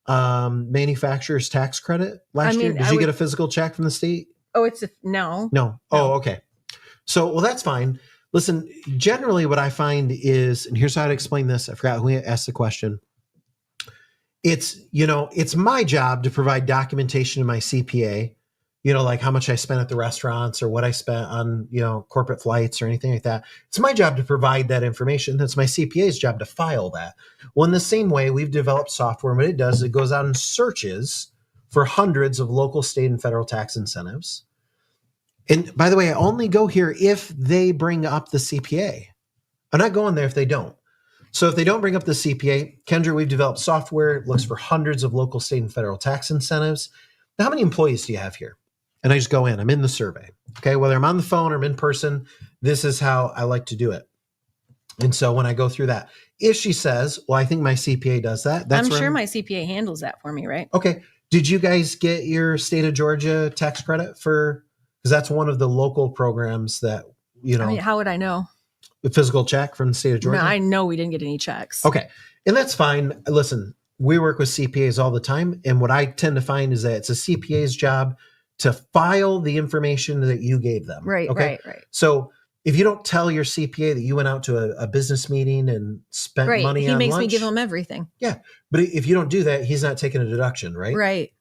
manufacturer's tax credit last year? Did you get a physical check from the state? Oh, no. No. Oh, okay. So, well, that's fine. Listen, generally what I find is, and here's how I'd explain this. I forgot who asked the question. It's my job to provide documentation to my CPA, like how much I spent at the restaurants or what I spent on, corporate flights or anything like that. It's my job to provide that information. That's my CPA's job to file that. Well, in the same way, we've developed software. What it does, it goes out and searches for hundreds of local, state, and federal tax incentives. And by the way, I only go here if they bring up the CPA. I'm not going there if they don't. So if they don't bring up the CPA, Kendra, we've developed software. It looks for hundreds of local, state, and federal tax incentives. Now, how many employees do you have here? And I just go in. I'm in the survey. Okay, whether I'm on the phone or I'm in person, this is how I like to do it. And so when I go through that, if she says, well, I think my CPA does that. I'm sure my CPA handles that for me, right? Okay. Did you guys get your state of Georgia tax credit because that's one of the local programs that, how would I know? The physical check from the state of Georgia? No, I know we didn't get any checks. Okay. And that's fine. Listen, we work with CPAs all the time. And what I tend to find is that it's a CPA's job to file the information that you gave them. Right, okay? right. So if you don't tell your CPA that you went out to a business meeting and spent money on lunch. He makes me give him everything. Yeah. But if you don't do that, he's not taking a deduction, right? Right.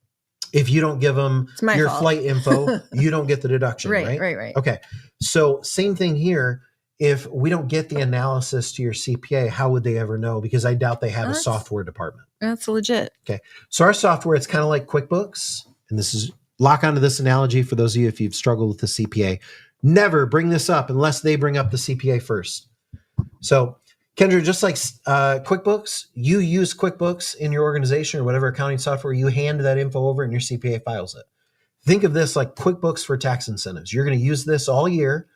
If you don't give him your fault. flight info, you don't get the deduction, right? Right. Okay. So same thing here. If we don't get the analysis to your CPA, how would they ever know? Because I doubt they have a software department. That's legit. Okay. So our software, it's kind of like QuickBooks. And this is lock onto this analogy for those of you if you've struggled with the CPA. Never bring this up unless they bring up the CPA first. So Kendra, just like QuickBooks, you use QuickBooks in your organization or whatever accounting software, you hand that info over and your CPA files it. Think of this like QuickBooks for tax incentives. You're going to use this all year.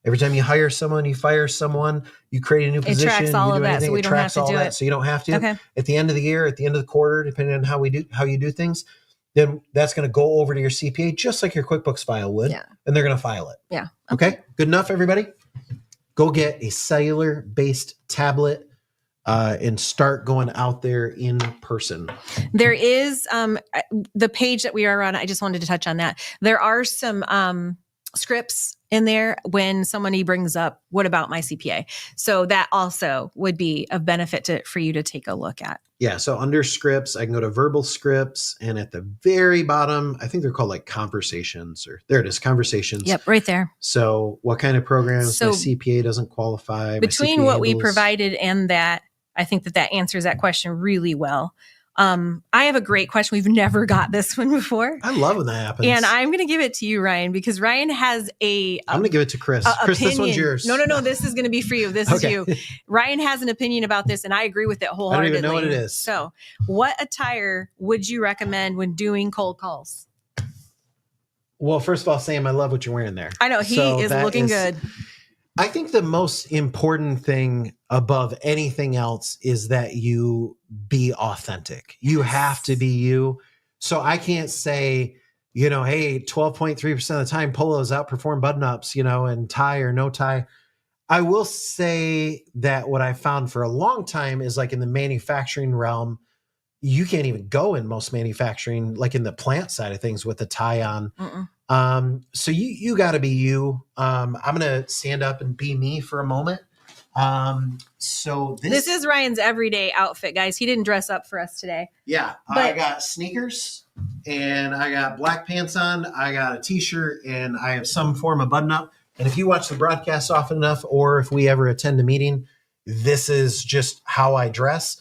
Every time you hire someone, you fire someone, you create a new position. It tracks all of that, so we don't have to do it. So you don't have to. Okay. At the end of the year, at the end of the quarter, depending on how you do things, then that's going to go over to your CPA just like your QuickBooks file would, and they're going to file it. Yeah. Okay. Good enough, everybody? Go get a cellular-based tablet and start going out there in person. There is the page that we are on. I just wanted to touch on that. There are some scripts in there when somebody brings up, what about my CPA? So that also would be of benefit for you to take a look at. Yeah. So under scripts, I can go to verbal scripts, and at the very bottom, I think they're called like conversations, or there it is, conversations. Yep. Right there. So what kind of programs? So my CPA doesn't qualify. Between what we provided and that, I think that answers that question really well. I have a great question. We've never got this one before. I love when that happens. And I'm going to give it to you, Ryan, because Ryan has I'm going to give it to Chris. Chris, opinion. This one's yours. No. This is going to be for you. This is you. Ryan has an opinion about this, and I agree with it wholeheartedly. I don't even know what it is. So what attire would you recommend when doing cold calls? Well, first of all, Sam, I love what you're wearing there. I know. He is looking good. I think the most important thing above anything else is that you be authentic. You have to be you. So I can't say, hey, 12.3% of the time polos outperform button-ups, and tie or no tie. I will say that what I found for a long time is like in the manufacturing realm, you can't even go in most manufacturing, like in the plant side of things with the tie on. Mm-mm. So you got to be you. I'm gonna stand up and be me for a moment. So This is Ryan's everyday outfit, guys. He didn't dress up for us today. yeah, I got sneakers and I got black pants on. I got a t-shirt and I have some form of button up. And if you watch the broadcast often enough, or if we ever attend a meeting, this is just how I dress.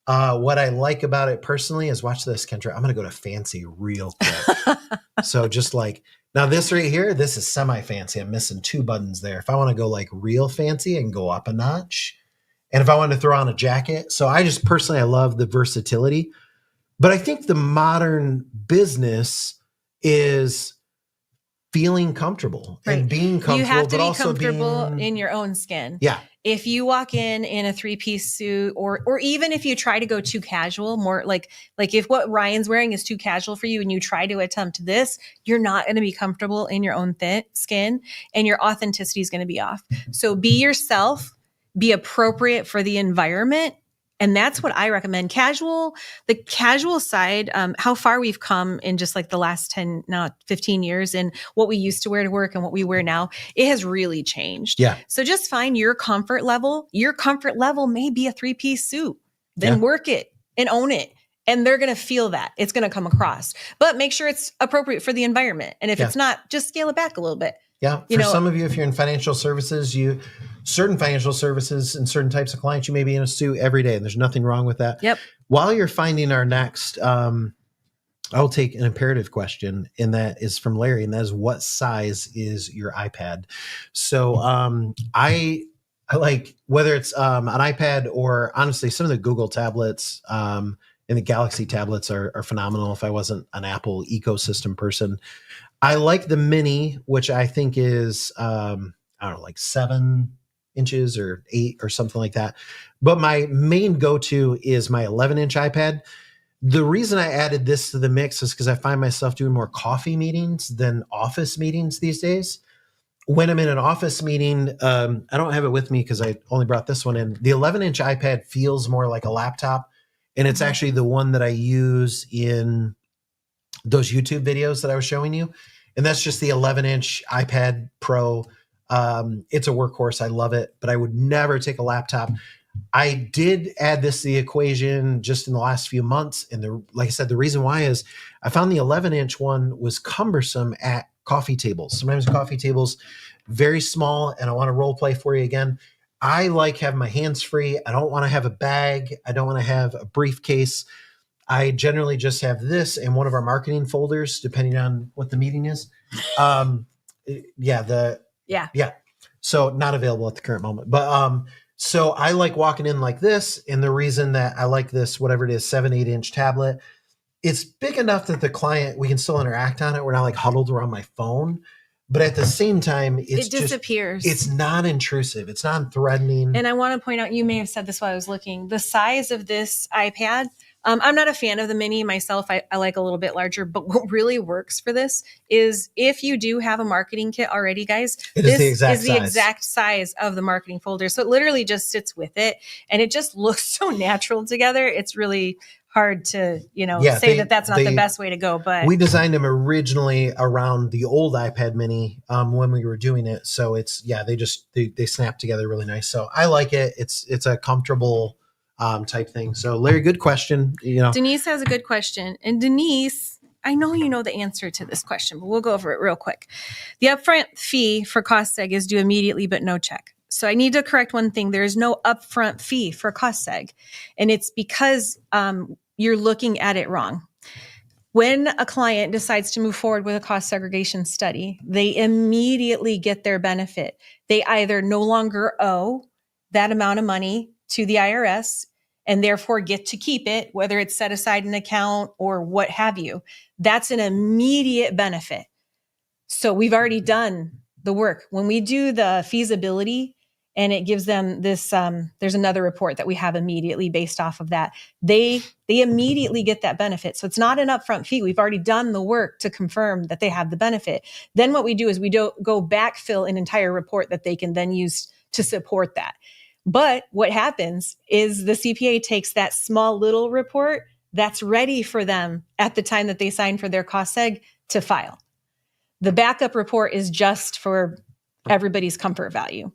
What I like about it personally is, watch this, Kendra. I'm going to go to fancy real quick. So just like, now this right here, this is semi-fancy. I'm missing 2 buttons there. If I want to go like real fancy, I can go up a notch. And if I want to throw on a jacket. So I just personally, I love the versatility. But I think the modern business is feeling comfortable and being comfortable. You have to but be also comfortable being, in your own skin. yeah. If you walk in a 3-piece suit, or even if you try to go too casual, more like if what Ryan's wearing is too casual for you and you try to attempt this, you're not going to be comfortable in your own skin, and your authenticity is going to be off. So be yourself, be appropriate for the environment. And that's what I recommend. The casual side, how far we've come in just like the last 15 years, and what we used to wear to work and what we wear now, it has really changed. Yeah. So just find your comfort level. Your comfort level may be a 3-piece suit. Then work it and own it. And they're going to feel that. It's going to come across. But make sure it's appropriate for the environment. And if it's not, just scale it back a little bit. Yeah. For some of you, if you're in financial services, certain financial services and certain types of clients, you may be in a suit every day, and there's nothing wrong with that. Yep. While you're finding our next, I'll take an imperative question, and that is from Larry, and that is, what size is your iPad? So I like, whether it's an iPad or honestly some of the Google tablets and the Galaxy tablets are phenomenal. If I wasn't an Apple ecosystem person, I like the mini, which I think is, I don't know, like 7 inches or 8 or something like that. But my main go-to is my 11-inch iPad. The reason I added this to the mix is because I find myself doing more coffee meetings than office meetings these days. When I'm in an office meeting, I don't have it with me because I only brought this one in. The 11-inch iPad feels more like a laptop, and it's actually the one that I use in those YouTube videos that I was showing you. And that's just the 11-inch iPad Pro. It's a workhorse. I love it, but I would never take a laptop. I did add this to the equation just in the last few months. And like I said, the reason why is I found the 11-inch one was cumbersome at coffee tables. Sometimes coffee tables, very small, and I want to role play for you again. I like having my hands free. I don't want to have a bag. I don't want to have a briefcase. I generally just have this in one of our marketing folders, depending on what the meeting is. Yeah. So not available at the current moment, but so I like walking in like this. And the reason that I like this, whatever it is, 7-8-inch tablet, it's big enough that the client, we can still interact on it. We're not like huddled around my phone, but at the same time, it disappears. It's non-intrusive. It's non-threatening. And I want to point out, you may have said this while I was looking, the size of this iPad. I'm not a fan of the mini myself. I like a little bit larger, but what really works for this is if you do have a marketing kit already, guys, this is the exact size of the marketing folder. So it literally just sits with it, and it just looks so natural together. It's really hard to, say that's not the best way to go. But we designed them originally around the old iPad mini when we were doing it. So they snap together really nice. So I like it. It's a comfortable type thing. So Larry, good question. Denise has a good question. And Denise, I know you know the answer to this question, but we'll go over it real quick. The upfront fee for cost seg is due immediately, but no check. So I need to correct one thing. There is no upfront fee for cost seg. And it's because you're looking at it wrong. When a client decides to move forward with a cost segregation study, they immediately get their benefit. They either no longer owe that amount of money to the IRS and therefore get to keep it, whether it's set aside an account or what have you. That's an immediate benefit. So we've already done the work. When we do the feasibility and it gives them this, there's another report that we have immediately based off of that. They immediately get that benefit. So it's not an upfront fee. We've already done the work to confirm that they have the benefit. Then what we do is we go backfill an entire report that they can then use to support that. But what happens is the CPA takes that small little report that's ready for them at the time that they sign for their cost seg to file. The backup report is just for everybody's comfort value.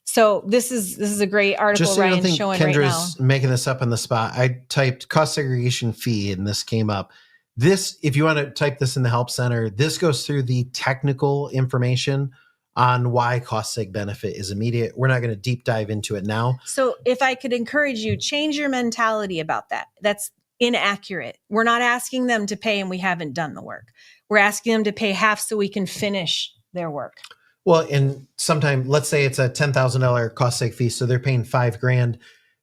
So this is a great article Just so you don't Ryan's think showing right now. Kendra's making this up on the spot, I typed cost segregation fee and this came up. This, if you want to type this in the help center, this goes through the technical information on why cost seg benefit is immediate. We're not going to deep dive into it now. So if I could encourage you, change your mentality about that. That's inaccurate. We're not asking them to pay and we haven't done the work. We're asking them to pay half so we can finish their work. Well, and sometime, let's say it's a $10,000 cost seg fee, so they're paying $5,000.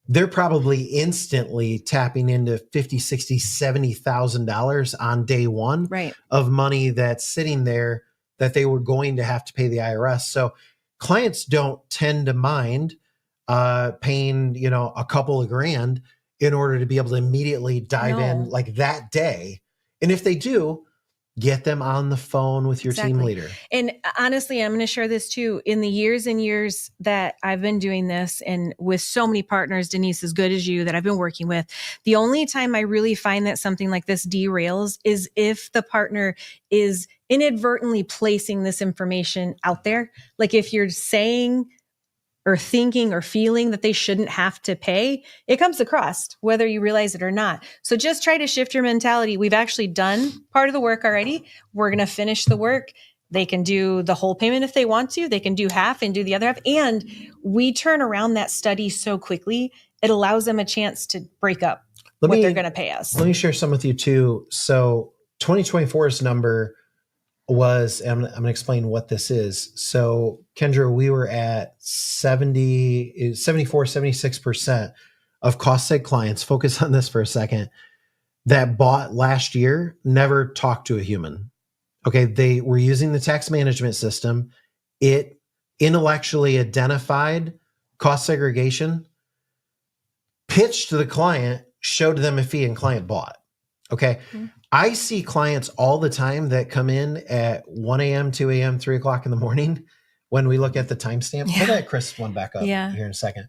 They're probably instantly tapping into $50,000, $60,000, $70,000 on day one of money that's sitting there that they were going to have to pay the IRS. So clients don't tend to mind paying, a couple of grand in order to be able to immediately dive in like that day. And if they do, get them on the phone with your team leader. And honestly, I'm going to share this too. In the years and years that I've been doing this and with so many partners, Denise, as good as you, that I've been working with, the only time I really find that something like this derails is if the partner is inadvertently placing this information out there. Like if you're saying or thinking or feeling that they shouldn't have to pay, it comes across whether you realize it or not. So just try to shift your mentality. We've actually done part of the work already. We're going to finish the work. They can do the whole payment if they want to. They can do half and do the other half. And we turn around that study so quickly, it allows them a chance to break up what they're going to pay us. Let me share some with you too. So 2024's number was, I'm going to explain what this is. So Kendra, we were at 74, 76% of cost seg clients, focus on this for a second, that bought last year never talked to a human. Okay. They were using the tax management system. It intellectually identified cost segregation, pitched to the client, showed them a fee, and client bought. Okay. Mm-hmm. I see clients all the time that come in at 1 a.m., 2 a.m., 3 o'clock in the morning when we look at the timestamp. I'll let Chris one back up here in a second.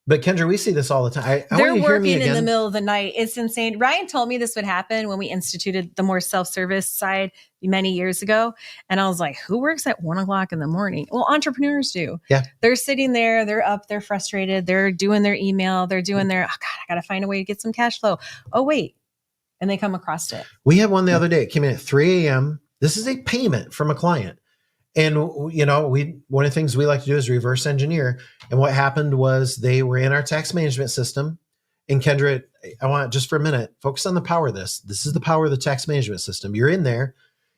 But Kendra, we see this all the time. They're working in the middle of the night. It's insane. Ryan told me this would happen when we instituted the more self-service side many years ago. And I was like, who works at 1 o'clock in the morning? Well, entrepreneurs do. Yeah. They're sitting there, they're up, they're frustrated, they're doing their email, they're doing their, oh God, I got to find a way to get some cash flow. Oh, wait. And they come across it. We had one the other day. It came in at 3 a.m. This is a payment from a client. And, one of the things we like to do is reverse engineer. And what happened was they were in our tax management system. And Kendra, I want just for a minute, focus on the power of this. This is the power of the tax management system. You're in there,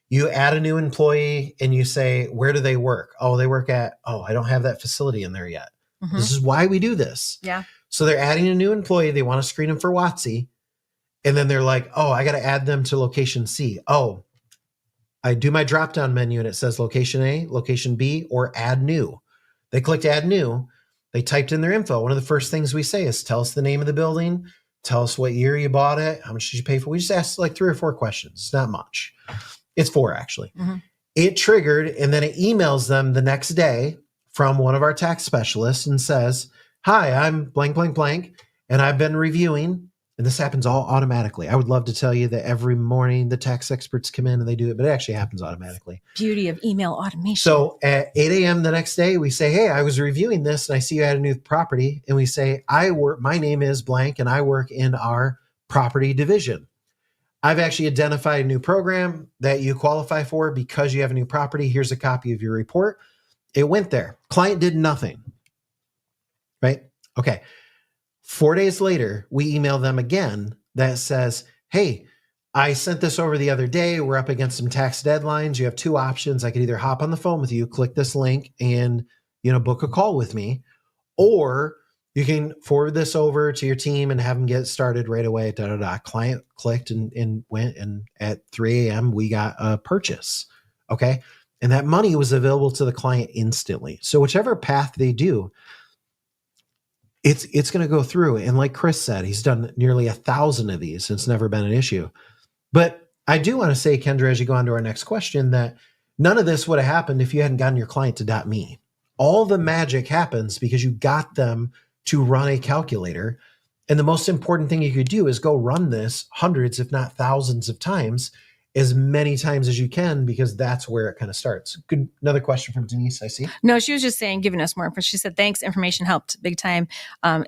you add a new employee and you say, where do they work? Oh, they work at, I don't have that facility in there yet. Mm-hmm. This is why we do this. Yeah. So they're adding a new employee. They want to screen them for WOTC. And then they're like, I got to add them to location C. I do my drop-down menu and it says location A, location B, or add new. They clicked add new. They typed in their info. One of the first things we say is tell us the name of the building. Tell us what year you bought it. How much did you pay for? We just asked like 3 or 4 questions. It's not much. It's 4 actually. Mm-hmm. It triggered and then it emails them the next day from one of our tax specialists and says, hi, I'm blank, blank, blank. And I've been reviewing. And this happens all automatically. I would love to tell you that every morning the tax experts come in and they do it, but it actually happens automatically. Beauty of email automation. So at 8 a.m. the next day, we say, hey, I was reviewing this and I see you had a new property. And we say, my name is blank and I work in our property division. I've actually identified a new program that you qualify for because you have a new property. Here's a copy of your report. It went there. Client did nothing. Right? Okay. 4 days later, we email them again that says, hey, I sent this over the other day. We're up against some tax deadlines. You have 2 options. I could either hop on the phone with you, click this link and, book a call with me, or you can forward this over to your team and have them get started right away. Client clicked and went. And at 3 a.m., we got a purchase. Okay. And that money was available to the client instantly. So whichever path they do, it's going to go through. And like Chris said, he's done nearly 1,000 of these. It's never been an issue. But I do want to say, Kendra, as you go on to our next question, that none of this would have happened if you hadn't gotten your client to .me. all the magic happens because you got them to run a calculator. And the most important thing you could do is go run this hundreds, if not thousands of times, as many times as you can, because that's where it kind of starts. Good. Another question from Denise, I see. No, she was just saying, giving us more info. She said, thanks. Information helped big time.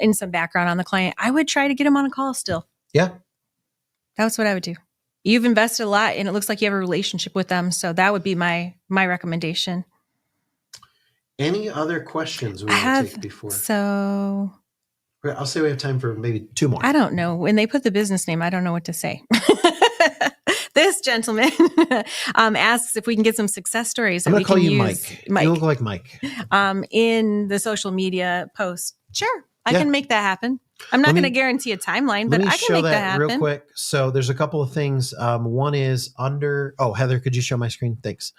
In some background on the client. I would try to get him on a call still. Yeah. That's what I would do. You've invested a lot and it looks like you have a relationship with them. So that would be my recommendation. Any other questions we want to take before? So I'll say we have time for maybe 2 more. I don't know. When they put the business name, I don't know what to say. This gentleman asks if we can get some success stories. I'm going to call you Mike. You look like Mike. In the social media post. Sure. I can make that happen. I'm not going to guarantee a timeline, but I can make that happen. Real quick. So there's a couple of things. One is Heather, could you show my screen? Thanks.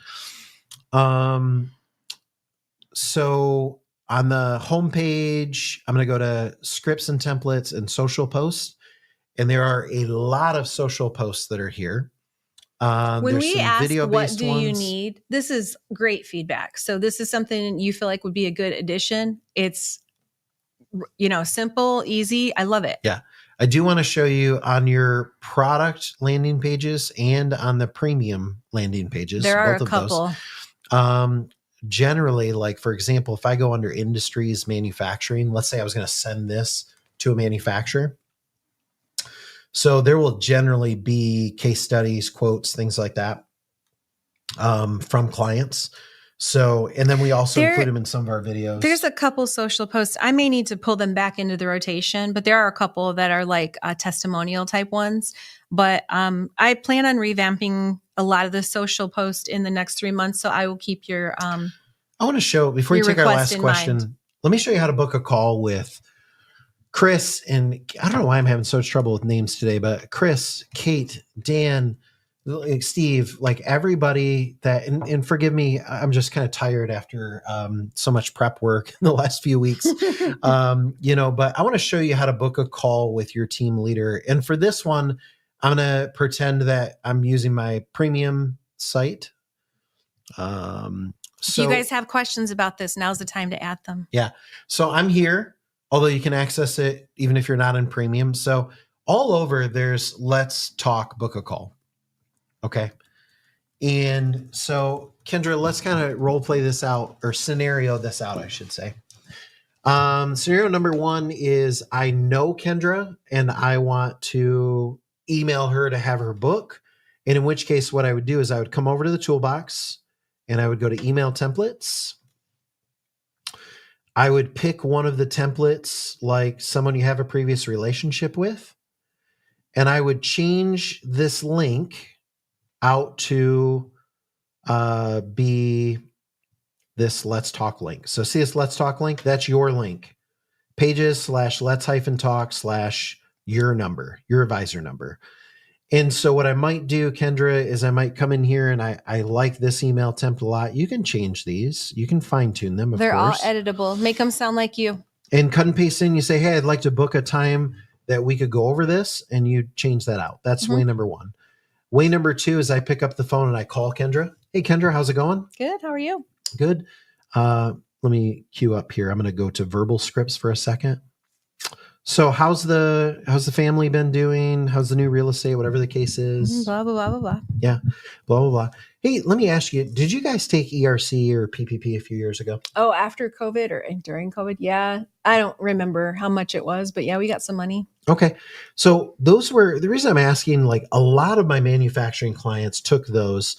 So on the homepage, I'm going to go to scripts and templates and social posts. And there are a lot of social posts that are here. When we ask, what do you need? This is great feedback. So this is something you feel like would be a good addition. It's, simple, easy. I love it. Yeah. I do want to show you on your product landing pages and on the premium landing pages. There are a couple. Generally, like, for example, if I go under industries, manufacturing, let's say I was going to send this to a manufacturer. So there will generally be case studies, quotes, things like that from clients. So, and then we also include them in some of our videos. There's a couple social posts. I may need to pull them back into the rotation, but there are a couple that are like testimonial type ones. But I plan on revamping a lot of the social posts in the next 3 months. So I will keep your I want to show, before you take our last question, let me show you how to book a call with Chris. And I don't know why I'm having so much trouble with names today, but Chris, Kate, Dan, Steve, like everybody that, and forgive me, I'm just kind of tired after so much prep work in the last few weeks, but I want to show you how to book a call with your team leader. And for this one, I'm going to pretend that I'm using my premium site. If you guys have questions about this, now's the time to add them. Yeah. So I'm here, although you can access it even if you're not in premium. So all over there's Let's Talk, Book a Call. Okay. And so Kendra, let's kind of role play this out, or scenario this out, I should say. Scenario number 1 is I know Kendra and I want to email her to have her book. And in which case what I would do is I would come over to the toolbox and I would go to email templates. I would pick one of the templates, like someone you have a previous relationship with, and I would change this link out to be this Let's Talk link. So see this Let's Talk link? That's your link. Pages/let's-talk/ your advisor number. And so what I might do, Kendra, is I might come in here and I like this email template a lot. You can change these. You can fine tune them, of course. They're all editable. Make them sound like you. And cut and paste in. You say, hey, I'd like to book a time that we could go over this. And you change that out. That's way number 1. Way number 2 is I pick up the phone and I call Kendra. Hey, Kendra, how's it going? Good. How are you? Good. Let me cue up here. I'm going to go to verbal scripts for a second. So how's the family been doing? How's the new real estate, whatever the case is? Blah, blah, blah, blah, blah. Yeah. Blah, blah, blah. Hey, let me ask you, did you guys take ERC or PPP a few years ago? Oh, after COVID or during COVID? Yeah. I don't remember how much it was, but yeah, we got some money. Okay. So those were, the reason I'm asking, like a lot of my manufacturing clients took those,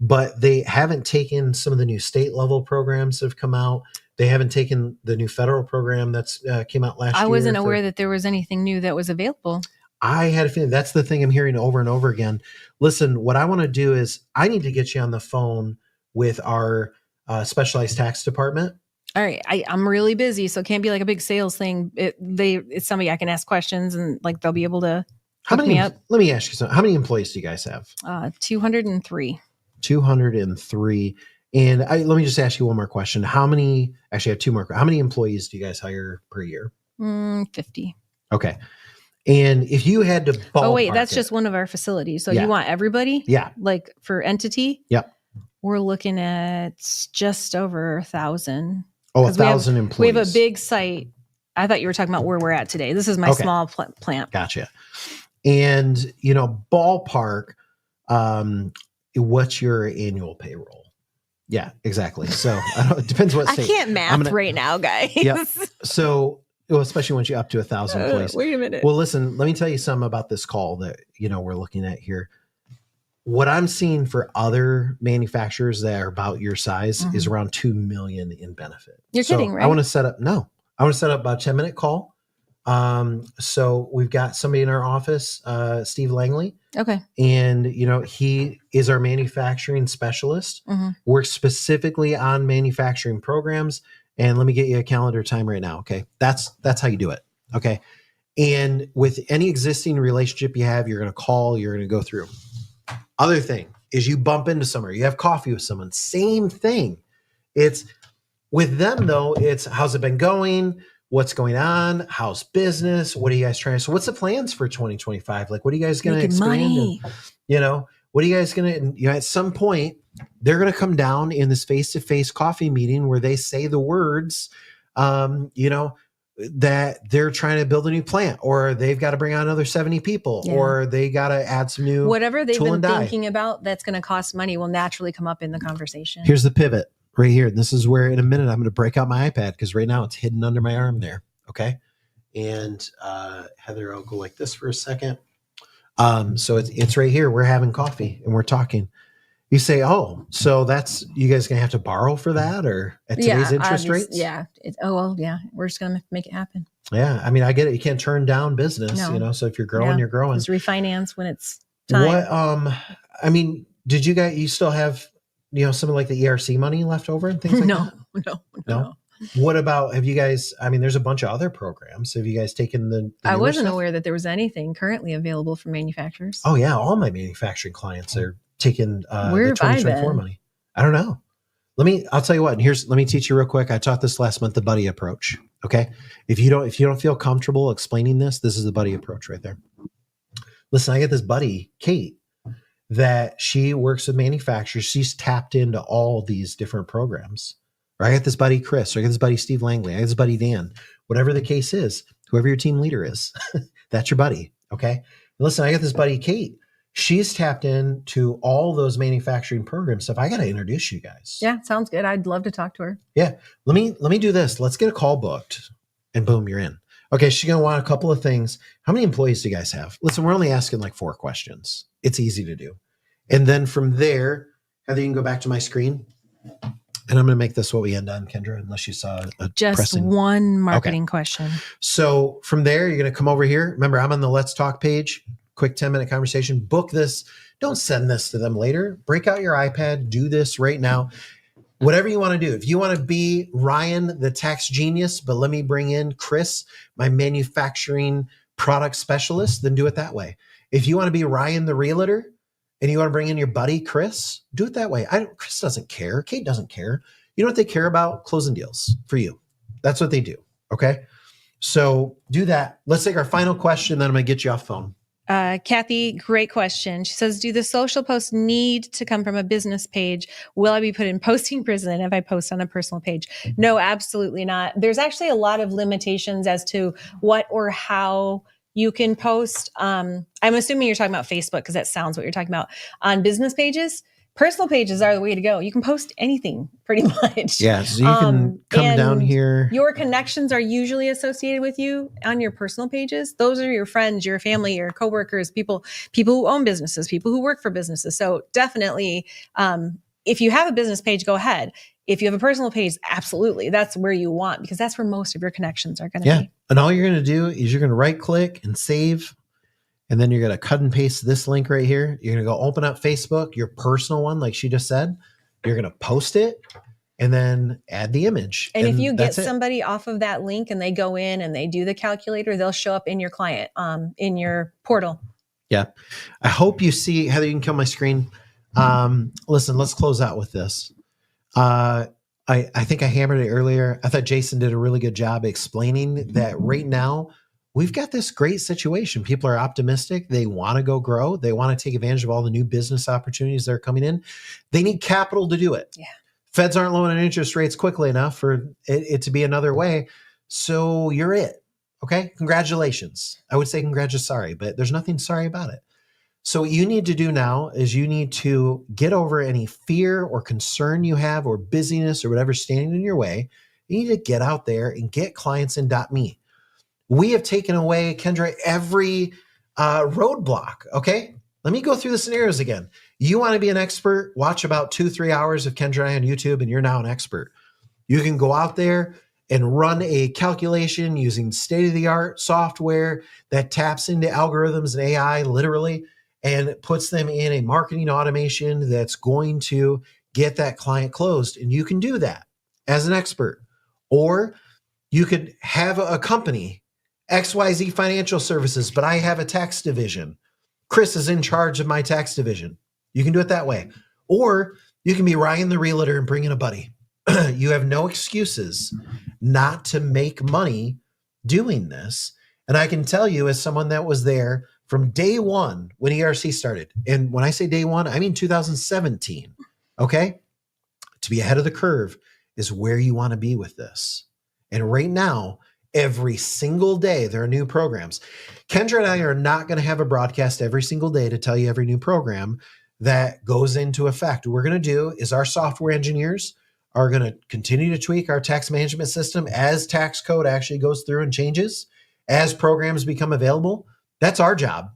but they haven't taken some of the new state level programs that have come out. They haven't taken the new federal program that's came out last year. I wasn't aware that there was anything new that was available. I had a feeling that's the thing I'm hearing over and over again. Listen, what I want to do is I need to get you on the phone with our specialized tax department. All right. I'm really busy, so it can't be like a big sales thing. It's somebody I can ask questions and like they'll be able to hook me up. Let me ask you something. How many employees do you guys have? 203. 203. And let me just ask you one more question. Actually I have 2 more. How many employees do you guys hire per year? 50. Okay. And if you had to ballpark Oh, wait, that's just one of our facilities. So you want everybody? Yeah. Like for entity? Yep. We're looking at just over 1,000. Oh, 'Cause we have 1,000 We have employees. a big site. I thought you were talking about where we're at today. This is my Okay. small plant. Gotcha. And, ballpark, what's your annual payroll? Yeah, exactly. So it depends what I state. can't math right now, guys. Yep. So, especially once you up to 1,000 employees. Wait a minute. Well, listen, let me tell you something about this call that, we're looking at here. What I'm seeing for other manufacturers that are about your size is around 2 million in benefit. You're kidding, right? I want to set up about a 10-minute call. So we've got somebody in our office, Steve Langley. Okay. And, he is our manufacturing specialist, works specifically on manufacturing programs. And let me get you a calendar time right now. Okay. That's how you do it. Okay. And with any existing relationship you have, you're going to call, you're going to go through. Other thing is you bump into somewhere, you have coffee with someone, same thing. It's with them though. It's how's it been going? What's going on? How's business? What are you guys trying? So what's the plans for 2025? Like, what are you guys going to expand? Money. And, what are you guys going to, at some point, they're going to come down in this face-to-face coffee meeting where they say the words, that they're trying to build a new plant, or they've got to bring on another 70 people, or they got to add some new whatever they've tool been and die. thinking about that's going to cost money will naturally come up in the conversation. Here's the pivot right here. This is where in a minute I'm going to break out my iPad because right now it's hidden under my arm there. Okay. And Heather, I'll go like this for a second. So it's right here. We're having coffee and we're talking. You say, oh, so that's, you guys going to have to borrow for that, or at today's interest rates? Yeah. We're just going to make it happen. Yeah. I mean, I get it. You can't turn down business, No. So if you're growing, you're growing. Just refinance when it's time. Did you guys, you still have, something like the ERC money left over and things like that? No. What about, have you guys, there's a bunch of other programs. Have you guys taken the I wasn't stuff? aware that there was anything currently available for manufacturers. Oh yeah. All my manufacturing clients are taking Where the 2024 money. I don't know. I'll tell you what, let me teach you real quick. I taught this last month, the buddy approach. Okay. If you don't feel comfortable explaining this is the buddy approach right there. Listen, I got this buddy, Kate, that she works with manufacturers. She's tapped into all these different programs. Or I got this buddy, Chris, or I got this buddy, Steve Langley. I got this buddy, Dan, whatever the case is, whoever your team leader is, that's your buddy. Okay. Listen, I got this buddy, Kate. She's tapped into all those manufacturing program stuff. I got to introduce you guys. Yeah, sounds good. I'd love to talk to her. Yeah. Let me do this. Let's get a call booked and boom, you're in. Okay. She's going to want a couple of things. How many employees do you guys have? Listen, we're only asking like 4 questions. It's easy to do. And then from there, Heather, you can go back to my screen and I'm going to make this what we end on, Kendra, unless you saw just one marketing question. So from there, you're going to come over here. Remember, I'm on the Let's Talk page. Quick 10-minute conversation. Book this. Don't send this to them later. Break out your iPad. Do this right now. Whatever you want to do. If you want to be Ryan, the tax genius, but let me bring in Chris, my manufacturing product specialist, then do it that way. If you want to be Ryan, the realtor, and you want to bring in your buddy, Chris, do it that way. Chris doesn't care. Kate doesn't care. You know what they care about? Closing deals for you. That's what they do. Okay. So do that. Let's take our final question. Then I'm going to get you off phone. Kathy, great question. She says, do the social posts need to come from a business page? Will I be put in posting prison if I post on a personal page? No, absolutely not. There's actually a lot of limitations as to what or how you can post. I'm assuming you're talking about Facebook because that sounds what you're talking about. On business pages, personal pages are the way to go. You can post anything pretty much. Yeah, so you can come down here. Your connections are usually associated with you on your personal pages. Those are your friends, your family, your coworkers, people who own businesses, people who work for businesses. So definitely, if you have a business page, go ahead. If you have a personal page, absolutely. That's where you want, because that's where most of your connections are going to be. And all you're going to do is you're going to right click and save. And then you're going to cut and paste this link right here. You're going to go open up Facebook, your personal one, like she just said. You're going to post it and then add the image. And if you get somebody off of that link and they go in and they do the calculator, they'll show up in your client, in your portal. Yeah. I hope you see, Heather, you can kill my screen. Listen, let's close out with this. I think I hammered it earlier. I thought Jason did a really good job explaining that right now, we've got this great situation. People are optimistic. They want to go grow. They want to take advantage of all the new business opportunities that are coming in. They need capital to do it. Yeah. Feds aren't lowering interest rates quickly enough for it to be another way. So you're it. Okay. Congratulations. I would say sorry, but there's nothing sorry about it. So what you need to do now is you need to get over any fear or concern you have or busyness or whatever's standing in your way. You need to get out there and get clients in .me. We have taken away, Kendra, every roadblock. Okay. Let me go through the scenarios again. You want to be an expert, watch about 2-3 hours of Kendra and I on YouTube, and you're now an expert. You can go out there and run a calculation using state-of-the-art software that taps into algorithms and AI literally and puts them in a marketing automation that's going to get that client closed. And you can do that as an expert. Or you could have a company, XYZ Financial Services, but I have a tax division. Chris is in charge of my tax division. You can do it that way. Or you can be Ryan the realtor and bring in a buddy. You have no excuses not to make money doing this. And I can tell you, as someone that was there from day one when ERC started, and when I say day one, I mean 2017, okay? To be ahead of the curve is where you want to be with this. And right now, every single day, there are new programs. Kendra and I are not going to have a broadcast every single day to tell you every new program that goes into effect. What we're going to do is our software engineers are going to continue to tweak our tax management system as tax code actually goes through and changes, as programs become available. That's our job.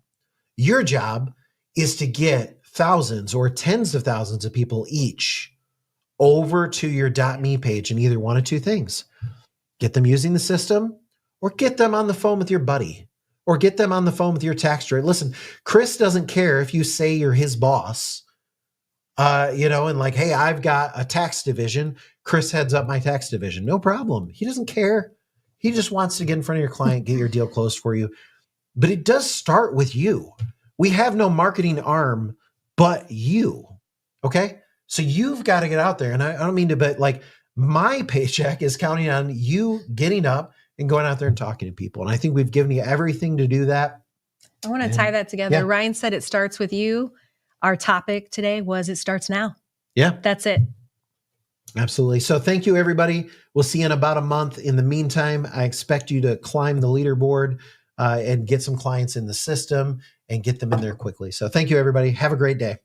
Your job is to get thousands or tens of thousands of people each over to your .me page in either one of two things. Get them using the system, or get them on the phone with your buddy, or get them on the phone with your tax director. Listen, Chris doesn't care if you say you're his boss, and like, hey, I've got a tax division. Chris heads up my tax division. No problem. He doesn't care. He just wants to get in front of your client, get your deal closed for you. But it does start with you. We have no marketing arm but you. Okay? So you've got to get out there. And I don't mean to, but like my paycheck is counting on you getting up and going out there and talking to people. And I think we've given you everything to do that. I want to tie that together. Yeah. Ryan said it starts with you. Our topic today was it starts now. Yeah. That's it. Absolutely. So thank you, everybody. We'll see you in about a month. In the meantime, I expect you to climb the leaderboard and get some clients in the system and get them in there quickly. So thank you, everybody. Have a great day.